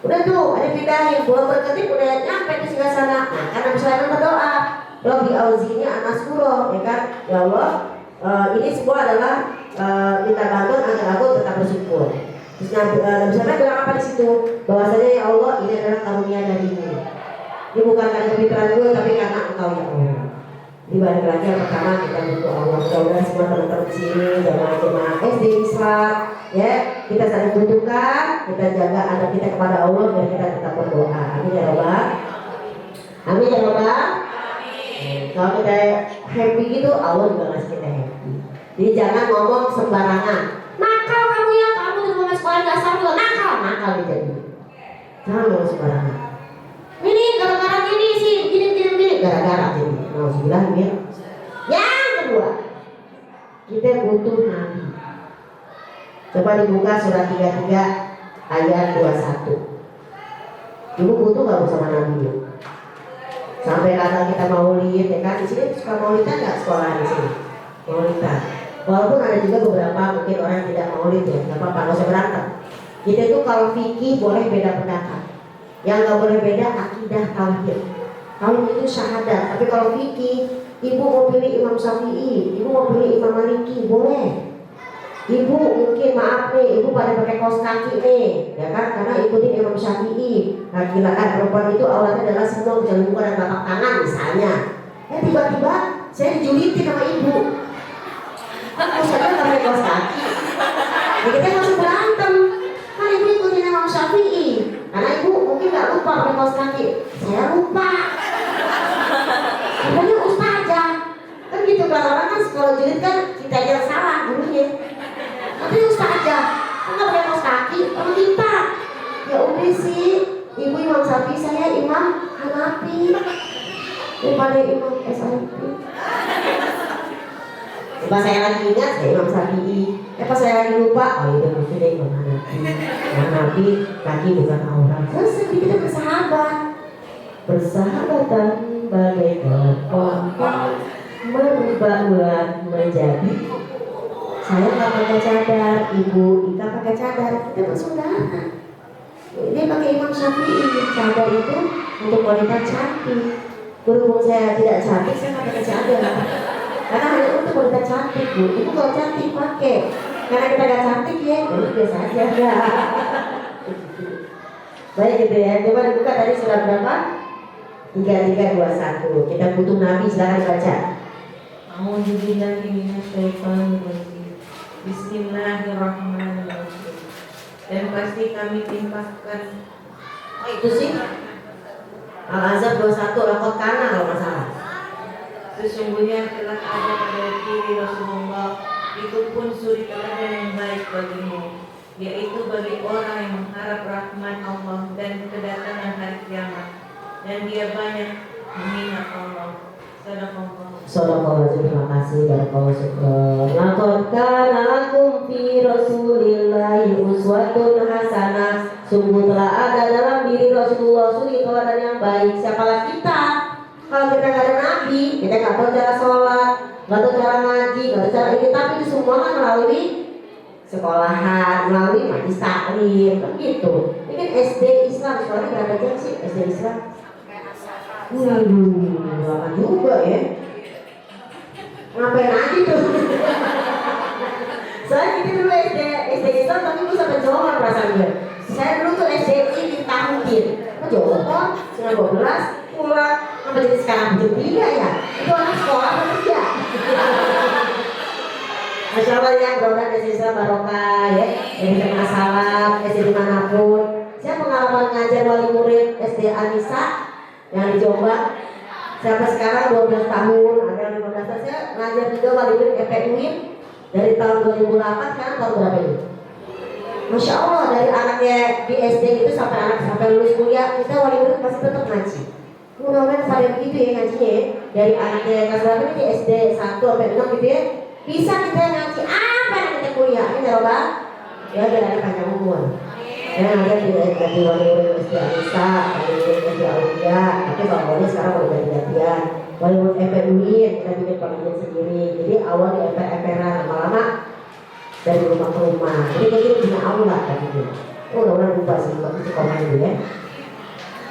Udah tuh, ada pindahin, buang berkedip udah nyampe di singgasana. Nah, karena Nabi Sulaiman berdoa, Rabbi auzi'ni an askura, ya kan? Ya Allah, ini semua adalah minta bantuan agar aku tetap bersyukur. Terus Nabi Sulaiman bilang apa di situ? Bahwasanya ya Allah, ini adalah karunia darimu. Ini bukan karena kepintaran gue, tapi karena Engkau ya Allah. Dibalik lagi yang pertama kita butuh Allah. Mudah-mudahan semua teman-teman di sini, jemaah-jemaah SD Islam, ya kita saling butuhkan, kita jaga anak kita kepada Allah dan kita tetap berdoa. Amin ya Rabbal. Amin ya Rabbal. Kalau kita happy gitu, Allah juga ngasih kita happy. Jadi jangan ngomong sembarangan. Nakal kamu ya, kamu di rumah sekolah dasar juga nakal jadi. Jangan ngomong sembarangan. Ini gara-gara gini sih, begini. Gara-gara jadi. Nauzubillah min. Yang kedua, kita butuh nabi. Coba dibuka surat 33 ayat 21. Dulu butuh nggak bersama nabi? Sampai kata kita maulid, ya kan? Di sini suka maulidan nggak sekolah di sini? Maulidan. Walaupun ada juga beberapa mungkin orang yang tidak maulid ya, nggak apa-apa, nggak usah berantem. Kita itu kalau fikih boleh beda pendapat. Yang nggak boleh beda akidah tauhid. Tauhid itu syahadat. Tapi kalau fikih, ibu mau pilih Imam Syafi'i, ibu mau pilih Imam Maliki, boleh. Ibu mungkin maaf nih, ibu pada pakai kaos kaki nih, ya kan? Karena ikutin Imam Syafi'i. Laki-laki perempuan itu awalnya adalah senang jalan muka dan telapak tangan misalnya. Tiba-tiba saya dijulitin sama ibu. Saya nggak pakai kaos kaki. Ya, kita langsung berantem. Kan ibu ikutin Imam Syafi'i. Karena ibu mungkin nggak lupa pakai kaos kaki. Saya lupa. Pokoknya ustazah. Kan gitu kalau orang kan kalau julid kan kita yang salah gurunya. Tapi ustazah, nggak pakai kaos kaki, sama kita. Ya udah sih, ibu Imam Syafi'i, saya Imam Hanafi. Daripada Imam SIP. Pas saya lagi ingat, saya Imam Syafi'i. Pas saya lagi lupa, oh itu mungkin deh Imam Hanafi. Hanafi kaki bukan aurat. Selesai, kita bersahabat. Bersahabatan bagaikan kelompok merubah ulat menjadi. Saya nggak pakai cadar, ibu Ika pakai cadar, kita bersaudara. Dia pakai Imam Syafi'i, cadar itu untuk wanita cantik. Berhubung saya tidak cantik, saya nggak pakai cadar. Karena hanya untuk wanita cantik, bu. Ibu kalau cantik pakai. Karena kita nggak cantik ya, biasa aja ya. Baik gitu ya. Coba dibuka tadi surat berapa? 3321. Kita butuh nabi, silakan baca. A'udzubillahi minasyaitonirrajim. Bismillahirrahmanirrahim. Dan pasti kami timpahkan. Oh itu sih Al-Azhar 21 lakot kana kalau nggak salah. Sesungguhnya telah ada pada diri Rasulullah itu pun suri teladan yang baik bagimu, yaitu bagi orang yang mengharap rahmat Allah dan kedatangan hari kiamat, dan dia banyak mengingat Allah. Sadaqallahu, terima kasih. Barakallahu syukran. Laqad kana lakum fi Rasulillahi uswatun hasanah. Sungguh telah ada dalam diri Rasulullah suri teladan yang baik. Siapalah kita? Kalau kita nggak ada nabi, kita nggak tahu cara sholat, nggak tahu cara ngaji, nggak tahu cara ini. Tapi itu semua kan melalui sekolahan, melalui majlis taklim, kan gitu. Ini kan SD Islam, sekolahnya berapa jam sih SD Islam? Waduh, lama juga ya. Ngapain aja tuh? Saya kita dulu SD Islam, tapi gue sampai Johor perasaan gue. Saya dulu tuh SDI di Tahuntin. Kok Johor, 12, pulang. Apa jadi sekarang jam 3 ya? Itu anak sekolah apa kerja? Masya Allah ya, mudah-mudahan SD Islam barokah ya. Jadi kena salam, SD dimanapun. Saya pengalaman ngajar wali murid SD Anissa yang dicoba sampai sekarang 12 tahun, ada yang 15 tahun. Saya ngajar juga wali murid FPUIN dari tahun 2008, sekarang tahun berapa ini? Masya Allah, dari anaknya di SD itu sampai lulus kuliah, kita wali murid masih tetap ngaji. Mudah-mudahan sampai begitu ya ngajinya ya. Dari anaknya kelas berapa ini di SD 1 sampai 6 gitu ya, bisa kita ngaji apa yang kita kuliah. Ini coba ya, biar ada panjang umur. Ya, ada di wali murid SD Anissa, wali murid SD Aulia, tapi kalau boleh sekarang udah ganti-gantian. Wali murid FPUIN, kita bikin pembimbing sendiri. Jadi awal di FPR-an, lama-lama dari rumah ke rumah. Jadi kayak gini punya aula kan gitu. Mudah-mudahan lupa sih, itu komen dulu ya.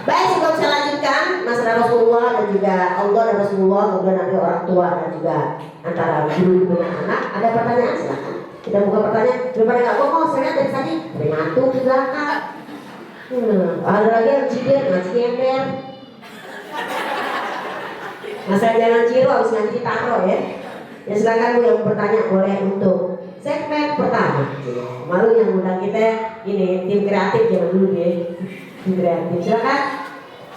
Baik, sebelum saya lanjutkan masalah Rasulullah dan juga Allah dan Rasulullah, kemudian nanti orang tua dan juga antara guru dengan anak. Ada pertanyaan silakan. Kita buka pertanyaan. Daripada nggak ngomong, saya lihat dari tadi ada ngantuk di belakang. Ada lagi yang cidir, ngaji ember. Masalah jangan ciro, habis ngaji ditaruh ya. Ya silakan Bu yang bertanya boleh untuk segmen pertama. Malu yang undang kita ini tim kreatif zaman dulu ya. Tim kreatif. Silakan.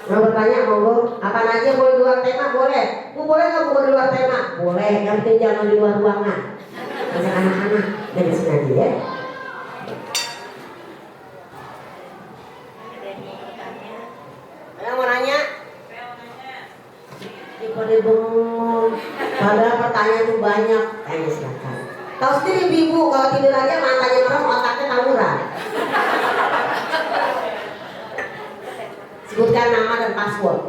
Mau bertanya monggo. Apa aja boleh di luar tema boleh. Bu boleh nggak Bu di luar tema? Boleh. Yang penting jangan di luar ruangan. Ajak anak-anak dari sini aja ya. itu banyak, tanya silakan. Tahu sendiri ibu kalau tidur aja matanya merem, otaknya tawuran. Sebutkan nama dan password.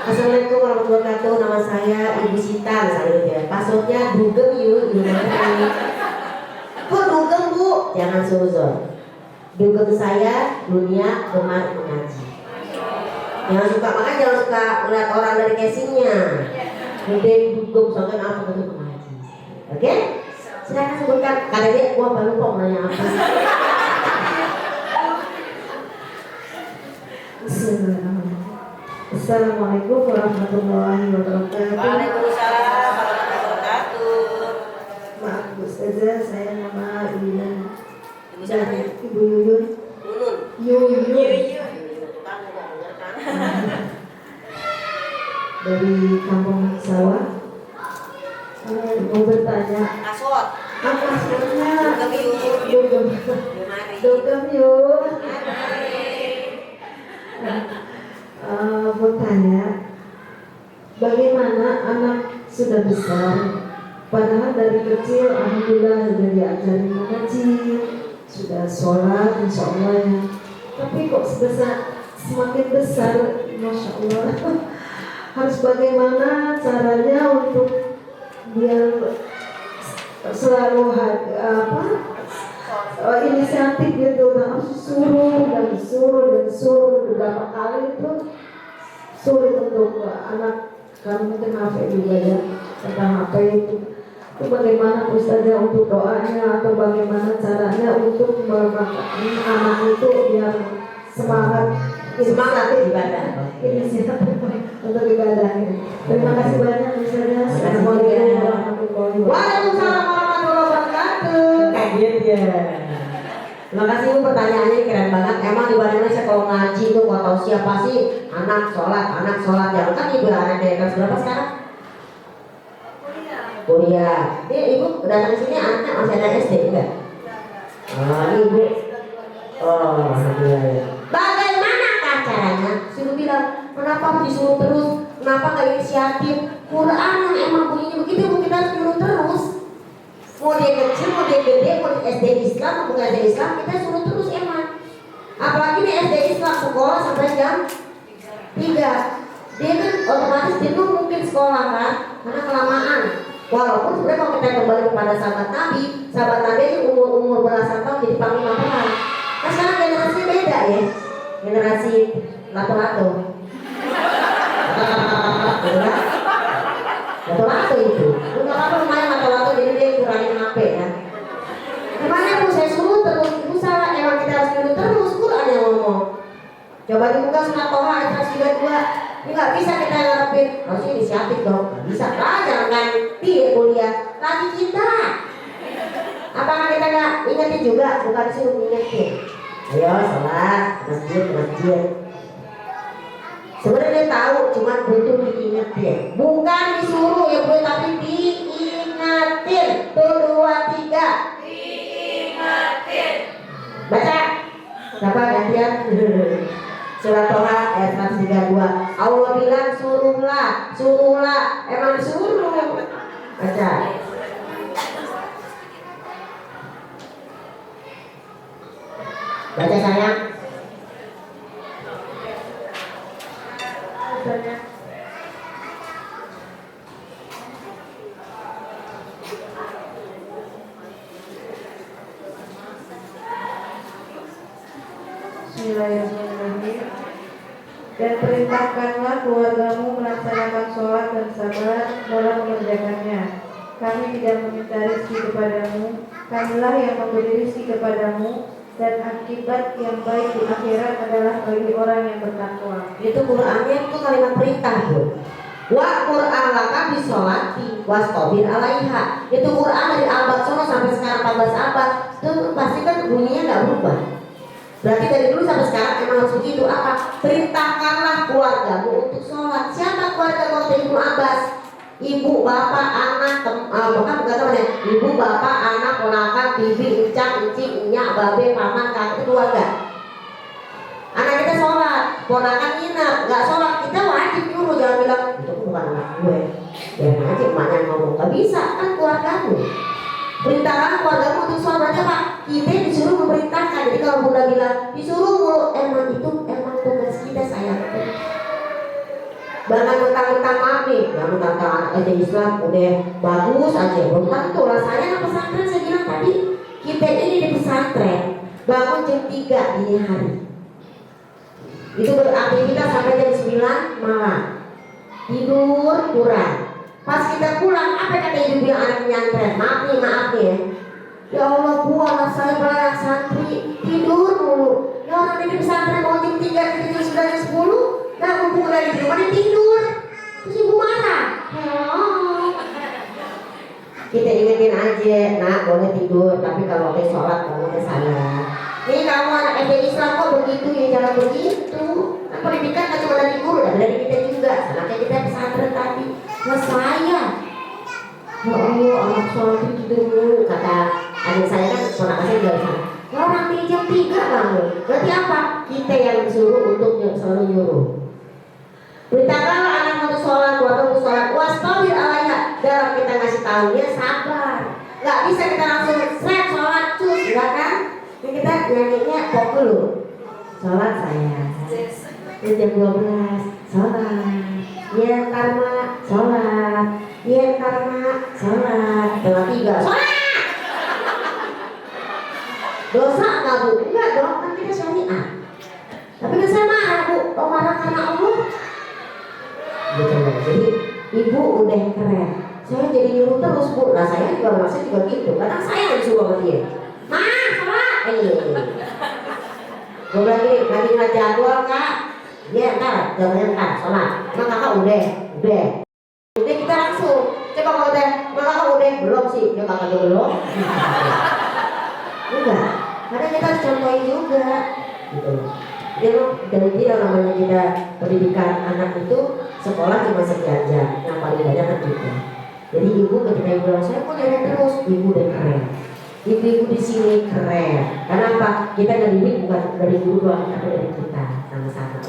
Assalamualaikum warahmatullahi wabarakatuh. Nama saya Ibu Sita misalnya ya. Passwordnya dugem yuk. Kok dugem bu? Jangan suzon. Dugem saya dunia gemar mengaji. Jangan suka, makanya jangan suka melihat orang dari casingnya. Mungkin dugem sampai langsung untuk mengaji. Oke? Silakan sebutkan. Karena dia gua baru kok nanya apa. Assalamualaikum warahmatullahi wabarakatuh. Waalaikumsalam warahmatullahi wabarakatuh. Maaf Bu Ustazah, saya nama Ibu Ibu siapa ya? Ibu Yuyun. Nunun. Yuyun dari Kampung Sawah. Mau bertanya Password. apa sebenarnya Dugem. Dugem yuk. Mau tanya, bagaimana anak sudah besar, padahal dari kecil alhamdulillah sudah diajarin mengaji, sudah sholat, insya Allah ya. Tapi kok semakin besar, masya Allah, harus bagaimana caranya untuk biar selalu inisiatif gitu, harus suruh beberapa kali itu sulit untuk anak. Kami mungkin HP juga ya tentang HP itu bagaimana Ustazah untuk doanya atau bagaimana caranya untuk memakani anak itu biar semangat ibadah. inisiatif untuk ibadah. Terima kasih banyak Ustazah. Assalamualaikum warahmatullahi wabarakatuh. Waalaikumsalam warahmatullahi wabarakatuh. Kaget ya. Terima kasih Bu, pertanyaannya keren banget. Emang di Indonesia kalau ngaji tuh kau tahu siapa sih? Anak sholat. Jangan kan ibu anak dari kelas berapa sekarang? Kuliah. Ini ibu datang ke sini anaknya masih ada SD enggak? Ini ibu. Oh, alhamdulillah. Bagaimanakah caranya? Suruh bilang, kenapa disuruh terus? Kenapa nggak inisiatif? Quran yang emang bunyinya begitu, kita harus suruh terus. Mau dia kecil, mau dia gede, mau di SD Islam, mau bukan SD Islam, kita suruh terus emang. Apalagi di SD Islam sekolah sampai jam 3. Dia kan otomatis jenuh mungkin sekolah kan, karena kelamaan. Walaupun sebenarnya kalau kita kembali kepada sahabat Nabi itu umur belasan tahun jadi panglima perang. Nah sekarang generasi beda ya, generasi lato-lato. Lato-lato itu, udah apa lumayan lato-lato jadi dia kurangin HP ya. Gimana Bu, saya suruh terus, ibu salah, emang kita harus suruh terus, Quran yang ngomong. Coba dibuka surat Toha ayat 132. Ini nggak bisa kita ngarepin, harusnya inisiatif dong. Nggak bisa, jangan dia kuliah lagi kita. Apakah kita nggak ingetin juga, bukan disuruh ingetin. Ayo sholat, masjid. Sebenarnya dia tahu, cuma butuh diingetin. Bukan disuruh ya Bu, tapi diingetin. Tuh 2, 3. Diingetin. Baca. Siapa gantian? Surat Toha ayat 132. Allah bilang suruhlah. Emang suruh. Baca. Baca sayang. Bismillahirrahmanirrahim. Dan perintahkanlah keluargamu melaksanakan sholat dan sabar dalam mengerjakannya. Kami tidak meminta rezeki kepadamu, Kamilah yang memberi rezeki kepadamu, dan akibat yang baik di akhirat adalah bagi orang yang bertakwa. Itu Qur'annya itu kalimat perintah Bu. Wa Qur'an laka bisolati wastabir alaiha. Itu Qur'an dari abad sono sampai sekarang 14 abad. Itu pasti kan bunyinya nggak berubah. Berarti dari dulu sampai sekarang emang harus begitu. Apa? Perintahkanlah keluargamu untuk sholat. Siapa keluarga waktu Ibnu Abbas? Ibu, bapak, anak, bukan temannya. Ibu, bapak, anak, ponakan, bibi, encang, encing, enyak, babe, paman, kakak, itu keluarga. Anak kita sholat, ponakan nginep, nggak sholat, kita wajib nyuruh, jangan bilang itu bukan anak gue. Biar aja emaknya ngomong, gak bisa kan keluargamu. Perintahkan keluargamu untuk sholat. Berarti apa? Kita disuruh memerintahkan. Jadi kalau Bunda bilang disuruh mulu, emang tugas kita sayang. Bahkan tentang maaf nih, yang tentang anak Islam udah bagus aja, belum tentu lah. Saya anak pesantren, saya bilang tadi, kita ini di pesantren bangun jam 3 dini hari. Itu beraktivitas sampai jam 9 malam. Tidur kurang. Pas kita pulang, apa kata ibu yang anak nyantren? Maaf nih ya. Ya Allah, Bu, anak saya beranak santri tidur mulu. Ya orang ini pesantren mau jam 3, jam 9, jam 10. Nah, mumpung udah di rumah dia tidur. Terus ibu marah. Kita ingetin aja, nak boleh tidur, tapi kalau mau sholat kamu ke sana. Ini kamu anak SD Islam kok begitu ya, jangan begitu. Kan pendidikan kan cuma dari guru, dari kita juga. Anaknya kita pesantren tadi. Nah saya, ya Allah, anak sholat tidur dulu. Kata adik saya kan, ponakan saya juga sana. Ya orang di jam 3 bangun. Berarti apa? Kita yang disuruh untuk selalu nyuruh. Beritakanlah anak untuk sholat, keluarga untuk sholat. Wastabir alaiha. Dalam kita ngasih tahu dia sabar. Gak bisa kita langsung seret sholat cus, enggak kan? Ini kita nyanyinya kok dulu. Sholat saya. Jam 12 sholat. Ya karma sholat. Ya karma sholat. Tengah 3 sholat. Dosa nggak Bu? Enggak dong, kan kita syariah. Tapi kan saya marah Bu. Oh marah karena Allah. Jadi ibu udah keren. Saya jadi nyuruh terus Bu. Nah saya juga merasa juga gitu. Kadang saya yang disuruh sama dia. Mah, sholat. Gue lagi nggak jadwal Kak. Dia ntar jadwalnya ntar sholat. Emang Kakak udah. Udah kita langsung. Coba kalau udah, Kakak udah belum sih? Ya Kakak belum. Enggak. Karena kita harus contohin juga. Gitu. Jadi namanya kita pendidikan anak itu sekolah cuma sekian jam, yang paling banyak kan itu. Jadi ibu ketika ibu bilang saya kok jalan terus, ibu udah keren. Ibu di sini keren. Karena apa? Kita ngedidik bukan dari guru doang, tapi dari kita sama-sama.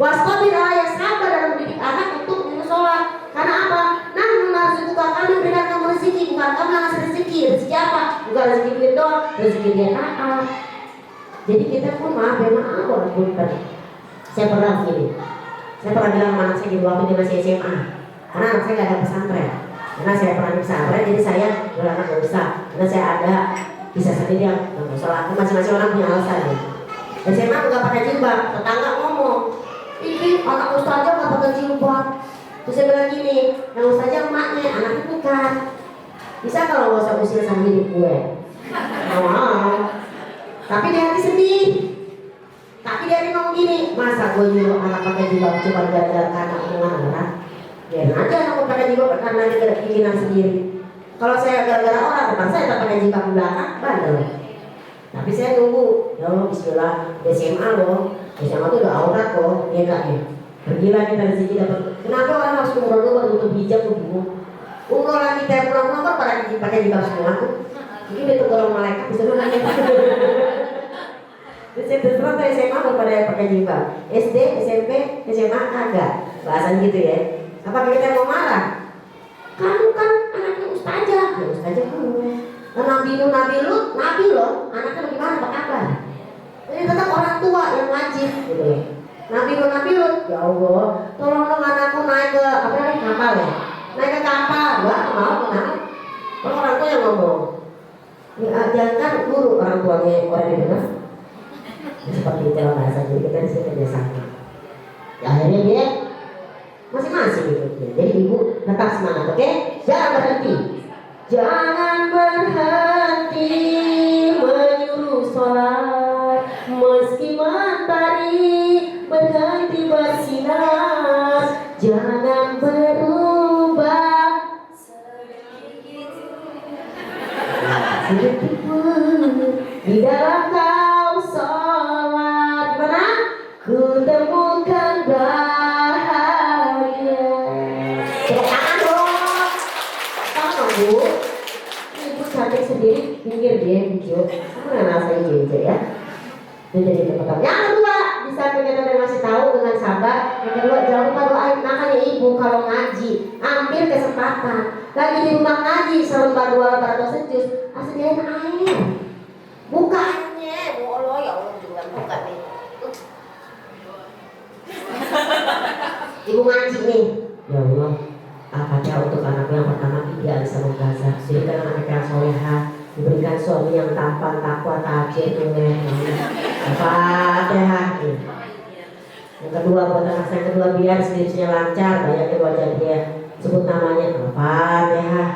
Wastabir alaiha, sabar dalam mendidik anak untuk sholat. Karena apa? Nah, narzuquka, kami berikan kamu rezeki, bukan kamu yang ngasih rezeki. Rezeki apa? Bukan rezeki duit doang, rezeki dia taat. Jadi kita pun maaf walaupun saya pernah begini. Saya pernah bilang sama anak saya di waktu dia masih SMA. Karena anak saya gak ada pesantren. Karena saya pernah di pesantren, jadi saya bilang anak gak usah. Karena saya ada bisa sendiri yang gak usah laku. Masing-masing orang punya alasan ya. SMA gak pakai jilbab. Tetangga ngomong, ini anak ustazah gak pakai jilbab. Terus saya bilang gini, yang ustazah emaknya, anaknya bukan. Bisa kalau gak usah usir sama hidup gue. Mau. Tapi dia hati sedih. Tapi dia ngomong gini, masa gue nyuruh anak pakai jilbab cuma gara-gara karena omongan orang? Biarin aja anak pakai jilbab karena dia ada keinginan sendiri. Kalau saya gara-gara orang, depan saya tak pakai jilbab di belakang, bandel. Tapi saya tunggu, ya Allah bismillah, SMA loh. SMA tuh udah aurat loh, dia gak ya. Pergilah kita di sini dapat. Kenapa orang harus umroh dulu baru untuk hijab tuh bingung? Umroh lagi kita pulang-pulang kan pada pakai jilbab semua tuh. Mungkin dia tunggu malaikat bisa dulu nanya. Terus terus SMA pada pakai jilbab. SD, SMP, SMA kagak. Bahasan gitu ya. Apa kita mau marah? Kamu kan anaknya ustazah. Ya ustazah kamu. Nabi loh. Anaknya bagaimana? Apa kabar? Ini tetap orang tua yang wajib gitu ya. Nabi Lut. Ya Allah, tolong dong anakku naik ke apa namanya kapal ya. Naik ke kapal. Gua mau kenapa? Kalau orang tua yang ngomong. Ya, jangan guru orang tuanya orang yang benar. Seperti itu bahasa jadi kita disini kerjasama. Ya, akhirnya dia masing-masing gitu. Jadi ibu tetap semangat, oke? Jangan berhenti menyuruh sholat meski matahari berhenti bersinar. Jangan berubah sedikit pun di dalam kau sholat. Gimana? Ku temukan bahagia. Tepuk tangan dong. Tangan dong Bu. Ibu cantik sendiri pinggir dia hijau. Kamu nggak rasa hijau ya? Itu jadi tepuk tangan. Yang kedua, bisa kita masih tahu dengan dengan sabar. Yang kedua, jangan lupa doain. Makanya ibu kalau ngaji, ambil kesempatan. Lagi di rumah ngaji selembar 2 lembar atau secus, sediain air. Buka airnya, Allah ya Allah juga buka nih. Ibu ngaji nih, ya Allah, Al-Fatihah untuk anakku yang pertama Bibi Alisa Mungkaza. Berikan anak yang soleha, diberikan suami yang tampan, takwa, tajir, tunai. Al-Fatihah. Yang kedua buat anak saya kedua biar skripsinya lancar, banyak wajah dia. Sebut namanya Al-Fatihah.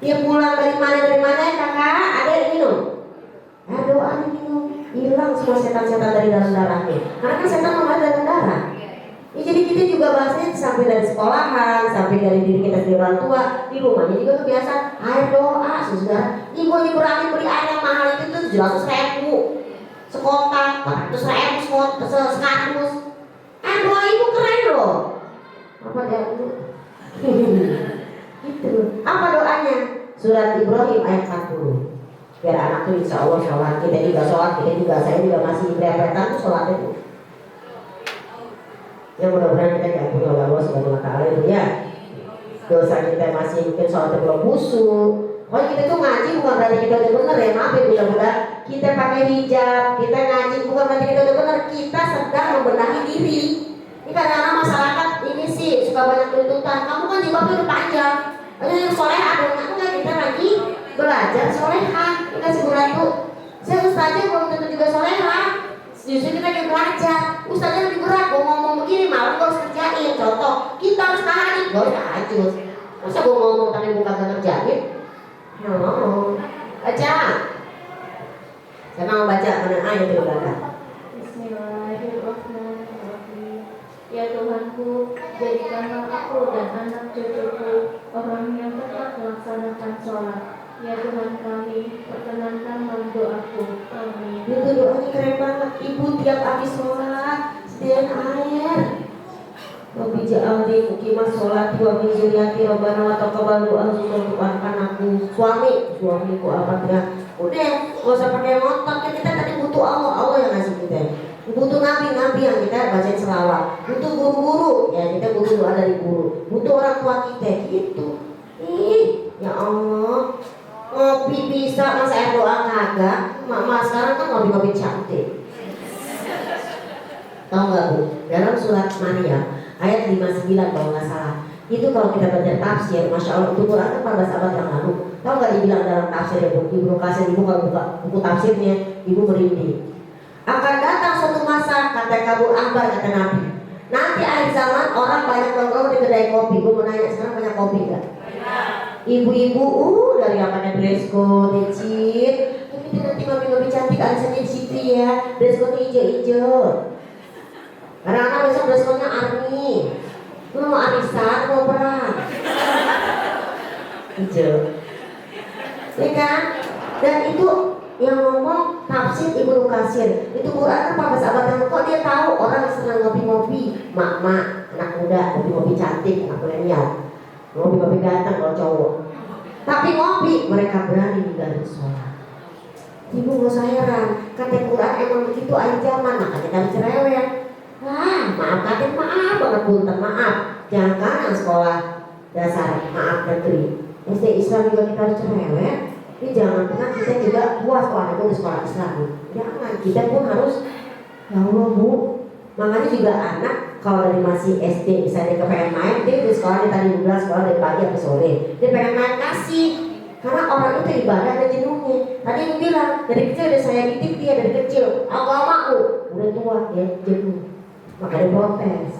Dia pulang dari mana ya kakak? Ada yang minum? Doa minum, hilang semua setan-setan dari dalam darahnya. Karena kan setan memang dalam darah. Ya, jadi kita juga bahasanya sampai dari sekolahan, sampai dari diri kita sendiri orang tua, di rumahnya juga kebiasaan air doa, saudara. Ibu aja berani beri air yang mahal itu tuh 700.000 sekotak, 400.000 sekardus. Air doa ibu keren loh. Apa dia itu? Gitu. Apa doanya? Surat Ibrahim ayat 40. Biar anak tuh insya Allah sholat, kita juga sholat, saya juga masih berepetan tuh sholat itu. Yang mudah-mudahan kita diampuni oleh Allah Subhanahu wa Ta'ala itu ya. Dosa kita masih mungkin sholatnya belum khusyuk. Pokoknya kita tuh ngaji bukan berarti kita udah bener ya, maaf ya mudah-mudahan kita pakai hijab, kita ngaji bukan berarti kita udah bener, kita sedang membenahi diri. Ini kadang-kadang masyarakat ini sih suka banyak tuntutan, kamu kan jilbabnya udah panjang, yang soleh ada enggak, kita lagi belajar soleha, kita segera itu. Saya ustaznya belum tentu juga soleha. Justru kita lagi belajar, ustaznya lebih berat, gue ngomong begini malam gue harus kerjain. Contoh, kita harus tahan, gue udah hajus. Masa gue ngomong tapi gue kagak kerjain? Baca. Saya mau baca mana ayat di belakang. Bismillahirrahmanirrahim. Ya Tuhanku, jadikanlah aku dan anak cucuku orang yang tetap melaksanakan sholat. Ya Tuhan kami, perkenankanlah doaku. Amin. Itu doanya keren banget. Ibu tiap habis sholat sediain air. Rabbi ja'alni mukimah sholat wa min dzurriyyati rabbana wa taqabbal doa untuk anak-anakku. Suamiku apa ya? Udah, nggak usah pakai ngotot. Kita tadi butuh Allah yang ngasih kita. Butuh nabi yang kita bacain selawat. Butuh guru-guru, ya kita butuh doa dari guru. Butuh orang tua kita gitu. Ya Allah. Ngopi bisa, masa air doa kagak. Mama sekarang kan ngopi-ngopi cantik. Tahu nggak Bu? Dalam surat Maryam ayat 59 kalau nggak salah. Itu kalau kita baca tafsir, masya Allah itu Quran 14 abad yang lalu. Tahu nggak dibilang dalam tafsir ya Bu? Ibu kasih ibu kalau buka buku tafsirnya, ibu merinding. Akan datang suatu masa, kata Kabul Akbar, kata Nabi. Nanti akhir zaman orang banyak nongkrong di kedai kopi. Gue mau nanya sekarang banyak kopi nggak? Ibu-ibu dari apanya dress code licin, tapi nanti ngopi-ngopi cantik alasannya di situ ya, dress code hijau-hijau. Kadang-kadang besok dress code-nya army. Lu mau arisan, mau perang. Hijau. Ya kan? Dan itu yang ngomong tafsir Ibnu Katsir. Itu Quran 14 abad yang kok dia tahu orang senang ngopi-ngopi, mak-mak, anak muda, ngopi-ngopi cantik, anak milenial. Ngopi-ngopi ganteng kalau cowok. Tapi ngopi mereka berani ninggalin sholat. Ibu gak usah heran, kata Quran emang begitu akhir zaman, makanya dari cerewet. Maaf kakek, maaf banget punten, maaf. Jangan kan sekolah dasar, maaf negeri. SD Islam juga kita harus cerewet. Ini jangan pernah kita juga puas kalau anak di sekolah Islam. Jangan, kita pun harus ya Allah Bu. Makanya juga anak kalau dari masih SD misalnya ke pengen main, dia di sekolah dia tadi bilang sekolah dari pagi sampai sore, dia pengen main kasih. Karena orang itu ibadah ada jenuhnya. Tadi yang bilang dari kecil udah saya didik dia dari kecil. Agamaku udah tua dia jenuh, makanya protes.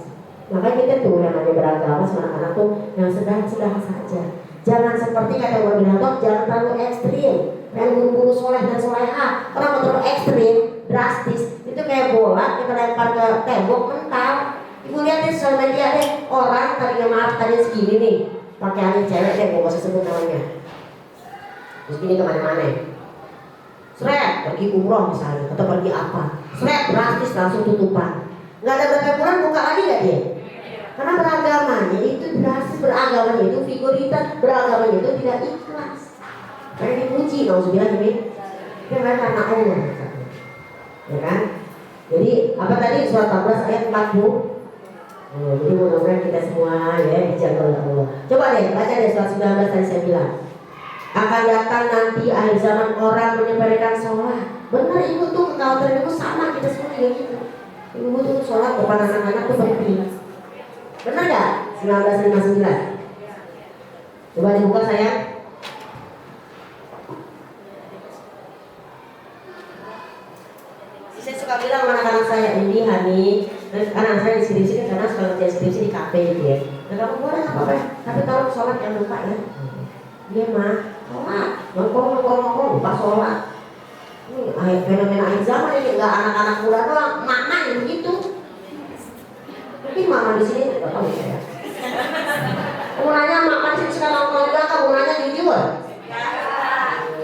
Makanya kita tuh yang namanya beragama sama anak-anak tuh yang sedang-sedang saja. Jangan seperti kata Wabilatok, jangan terlalu ekstrim. Pengen buru-buru soleh dan soleha. Orang mau terlalu ekstrim, drastis, itu kayak bola kita lempar ke tembok mental. Ibu lihat di sosial media deh, orang tadinya maaf tadi segini nih, pakaiannya cewek deh, gak usah sebut namanya. Terus gini kemana-mana. Seret, pergi umroh misalnya, atau pergi apa. Seret, drastis langsung tutupan. Gak ada berapa bulan buka lagi gak dia? Karena beragamanya itu drastis, beragamanya itu figuritas, beragamanya itu tidak ikhlas. Kayak dipuji, nauzubillah ini. Dia kan karena Allah, ya kan? Jadi apa tadi surat 14 ayat 40. Jadi mudah-mudahan kita semua ya dijaga oleh Allah. Coba deh baca deh surat 19 tadi saya bilang. Akan datang nanti akhir zaman orang menyepelekan sholat. Benar ibu tuh kekhawatiran ibu sama kita semua juga gitu. Ibu tuh sholat depan anak-anak tuh penting. Benar gak? 1959. Coba dibuka sayang. Saya suka bilang sama anak-anak saya, ini Hani, anak saya di sini karena kalau dia skripsi di kafe gitu ya. Nah kamu boleh nggak apa-apa, tapi kalau sholat jangan lupa ya. Dia mah sholat, nongkrong lupa sholat. Ini fenomena akhir zaman ini nggak anak-anak muda doang, mama yang begitu. Mungkin mama di sini nggak tahu ya. Kamu nanya mama di sini sekarang nongkrong juga, kamu nanya jujur.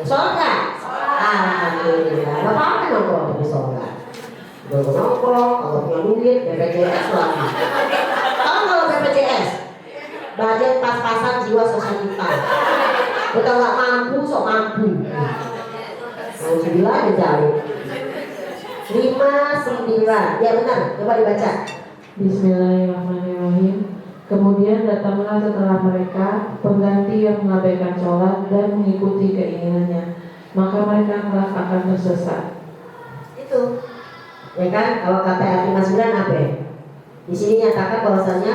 Sholat nggak? Alhamdulillah, nggak apa-apa nongkrong tapi sholat. Nongkrong, kalau punya duit, BPJS lagi. Kalau BPJS, budget pas-pasan jiwa sosialita. Kita nggak mampu, sok mampu. Alhamdulillah jauh. 59, ya benar, coba dibaca. Bismillahirrahmanirrahim. Kemudian datanglah setelah mereka pengganti yang mengabaikan sholat dan mengikuti keinginannya, maka mereka kelak akan tersesat. Itu, ya kan? Kalau kata ayat 59 apa ya? Di sini nyatakan bahwasanya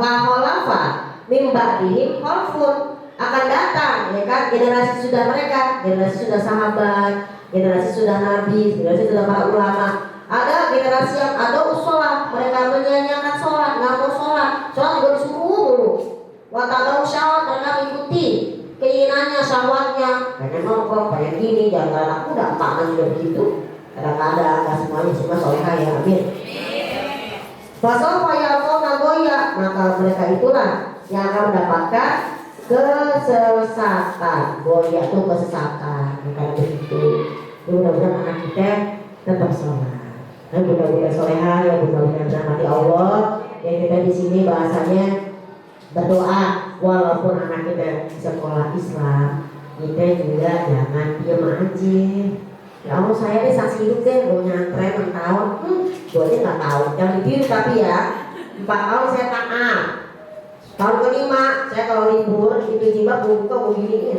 faholafa mimba'dihim khalfun, akan datang, ya kan? Generasi sudah mereka, generasi sudah sahabat, generasi sudah nabi, generasi sudah para ulama. Ada generasi yang ada usolah, mereka menyanyiakan sholat, nggak mau sholat juga disuruh dulu. Watadau syawat, mereka mengikuti keinginannya, syawatnya, pengen nongkrong, pengen gini, jangan anak muda, paman juga begitu. Kadang-kadang nggak semuanya cuma solehah ya, amin. Pasal fayalko nagoya, maka mereka itulah yang akan mendapatkan kesesatan. Goya itu kesesatan, bukan begitu. Mudah-mudahan anak kita tetap sholat. Dan mudah-mudahan solehah, ya mudah-mudahan dirahmati Allah. Ya kita di sini bahasanya berdoa, walaupun anak kita sekolah Islam, kita juga jangan diam aja. Ya Allah, saya nih saksi hidup deh, mau nyantren 6 tahun, gue aja nggak tahu. Jangan ditiru tapi ya, 4 tahun saya taat. Tahun kelima, saya kalau libur tiba-tiba buka mau giniin.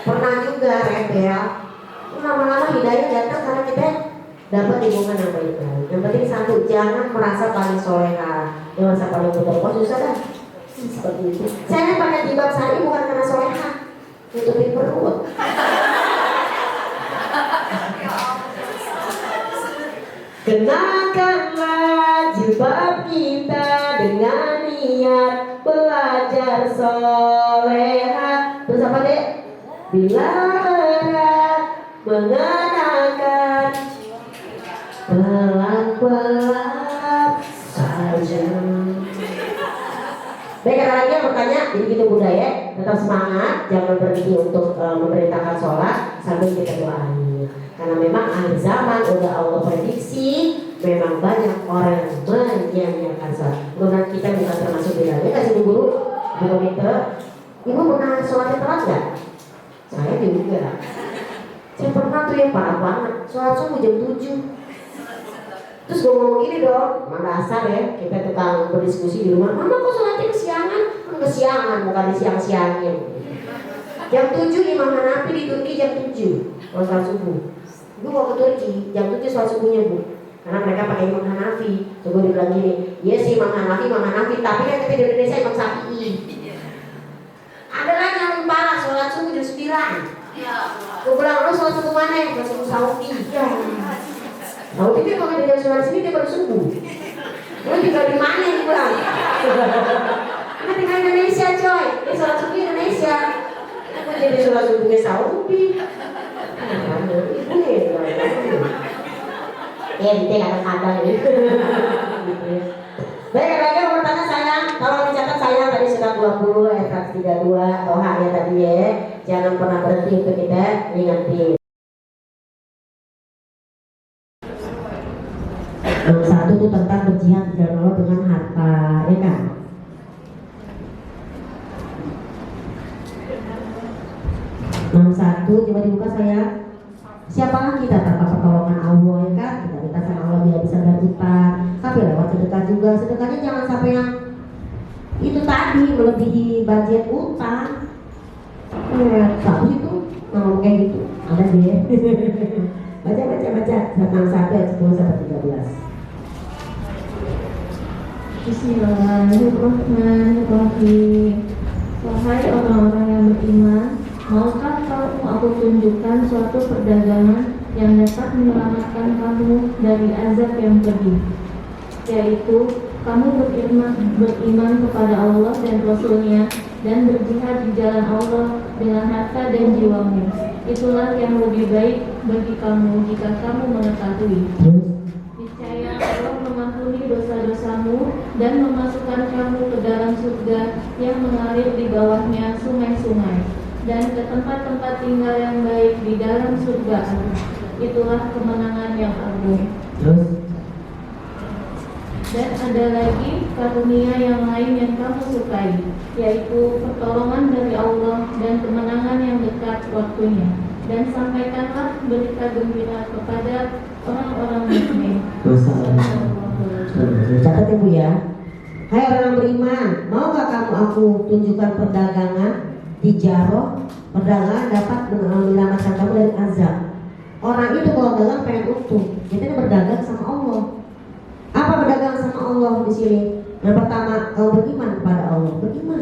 Pernah juga rebel. Lama-lama hidayah datang karena kita dapat lingkungan yang baik-baik. Yang penting satu, jangan merasa paling soleha, jangan merasa paling betul. Oh susah dah, seperti itu. Saya pakai jilbab sari bukan karena soleha, tutupin perut. Kenakanlah jilbab kita dengan niat belajar soleha. Terus apa dek? Bila berat mengenakan, pelan-pelan saja. Baik, ada lagi yang bertanya? Jadi gitu Bunda ya, tetap semangat, jangan berhenti untuk memerintahkan sholat sambil kita doain. Karena memang akhir zaman udah Allah prediksi, memang banyak orang yang menyanyiakan sholat. Mudah-mudahan kita bukan termasuk bedanya. Kasih guru, kilometer. Ibu pernah sholatnya telat nggak? Saya juga. Saya pernah tuh yang parah banget, sholat subuh jam 7. Terus gue ngomong gini dong, mana dasar ya, kita tukang berdiskusi di rumah. Mama kok sholatnya kesiangan? Kesiangan, bukan disiang-siangin. Jam 7 Imam Hanafi di Turki jam 7 kalau sholat subuh. Gue mau ke Turki, jam 7 sholat subuhnya bu. Karena mereka pakai Imam Hanafi. Terus gue dibilang gini, iya sih Imam Hanafi, tapi kan kita di Indonesia Imam Syafi'i. Ada lagi yang parah, sholat subuh jam 9. Gue bilang, lu sholat subuh mana? Sholat subuh Saudi. Saudi dia kalau di jam 9 sini dia baru subuh. Lu tinggal di mana nih bilang? Kita tinggal di Indonesia coy. Dia sholat subuh Indonesia. Aku jadi sholat subuhnya Saudi. Ibu nih, ente kadang-kadang gitu. Baik, lagi yang bertanya sayang, tolong dicatat sayang tadi sudah 20 ayat 132 Toha ya tadi ya. Jangan pernah berhenti untuk kita ingatin. Yang satu itu tentang berjihad di jalan Allah dengan harta, ya kan? Yang satu coba dibuka sayang. Siapa lagi kita tanpa pertolongan Allah, ya kan? Kita minta sama Allah biar bisa bayar utang. Tapi lewat sedekah juga. Sedekahnya jangan sampai yang itu tadi melebihi budget utang. Bagus itu ngomong kayak gitu. Ada dia. baca. Tentang 1 ayat 10 sampai 13. Bismillahirrahmanirrahim. Wahai orang-orang yang beriman, maukah aku tunjukkan suatu perdagangan yang dapat menyelamatkan kamu dari azab yang pedih, yaitu kamu beriman kepada Allah dan Rasul-Nya dan berjihad di jalan Allah dengan harta dan jiwamu. Itulah yang lebih baik bagi kamu jika kamu mengetahui. Niscaya Allah mengampuni dosa-dosamu dan memasukkan kamu ke dalam surga yang mengalir di bawahnya sungai-sungai, dan ke tempat-tempat tinggal yang baik di dalam surga. Itulah kemenangan yang agung. Dan ada lagi karunia yang lain yang kamu sukai, yaitu pertolongan dari Allah dan kemenangan yang dekat waktunya. Dan sampaikanlah berita gembira kepada orang-orang mukmin. Catat ya Bu ya. Hai orang beriman, maukah kamu aku tunjukkan perdagangan tijaroh, perdagangan dapat menyelamatkan kamu dari azab. Orang itu kalau dagang pengen untung, kita berdagang sama Allah. Apa berdagang sama Allah di sini? Yang pertama, kau beriman kepada Allah, beriman.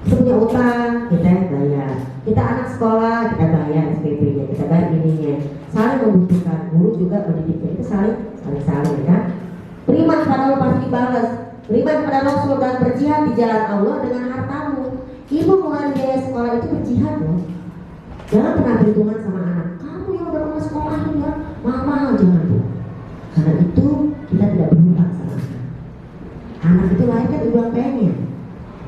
Punya utang, kita bayar. Kita anak sekolah, kita bayar SPP-nya, kita bayar ininya. Saling membutuhkan, guru juga mendidiknya, itu saling kan. Beriman kepada Allah pasti dibalas. Beriman kepada Rasul dan berjihad di jalan Allah dengan hartamu. Ibu mulai biaya sekolah itu berjihad loh. Jangan pernah berhitungan sama anak. Kamu yang udah mau sekolah ya, mahal jangan Bu. Karena itu kita tidak berhutang sama anak. Anak itu lahir kan ibu yang pengen.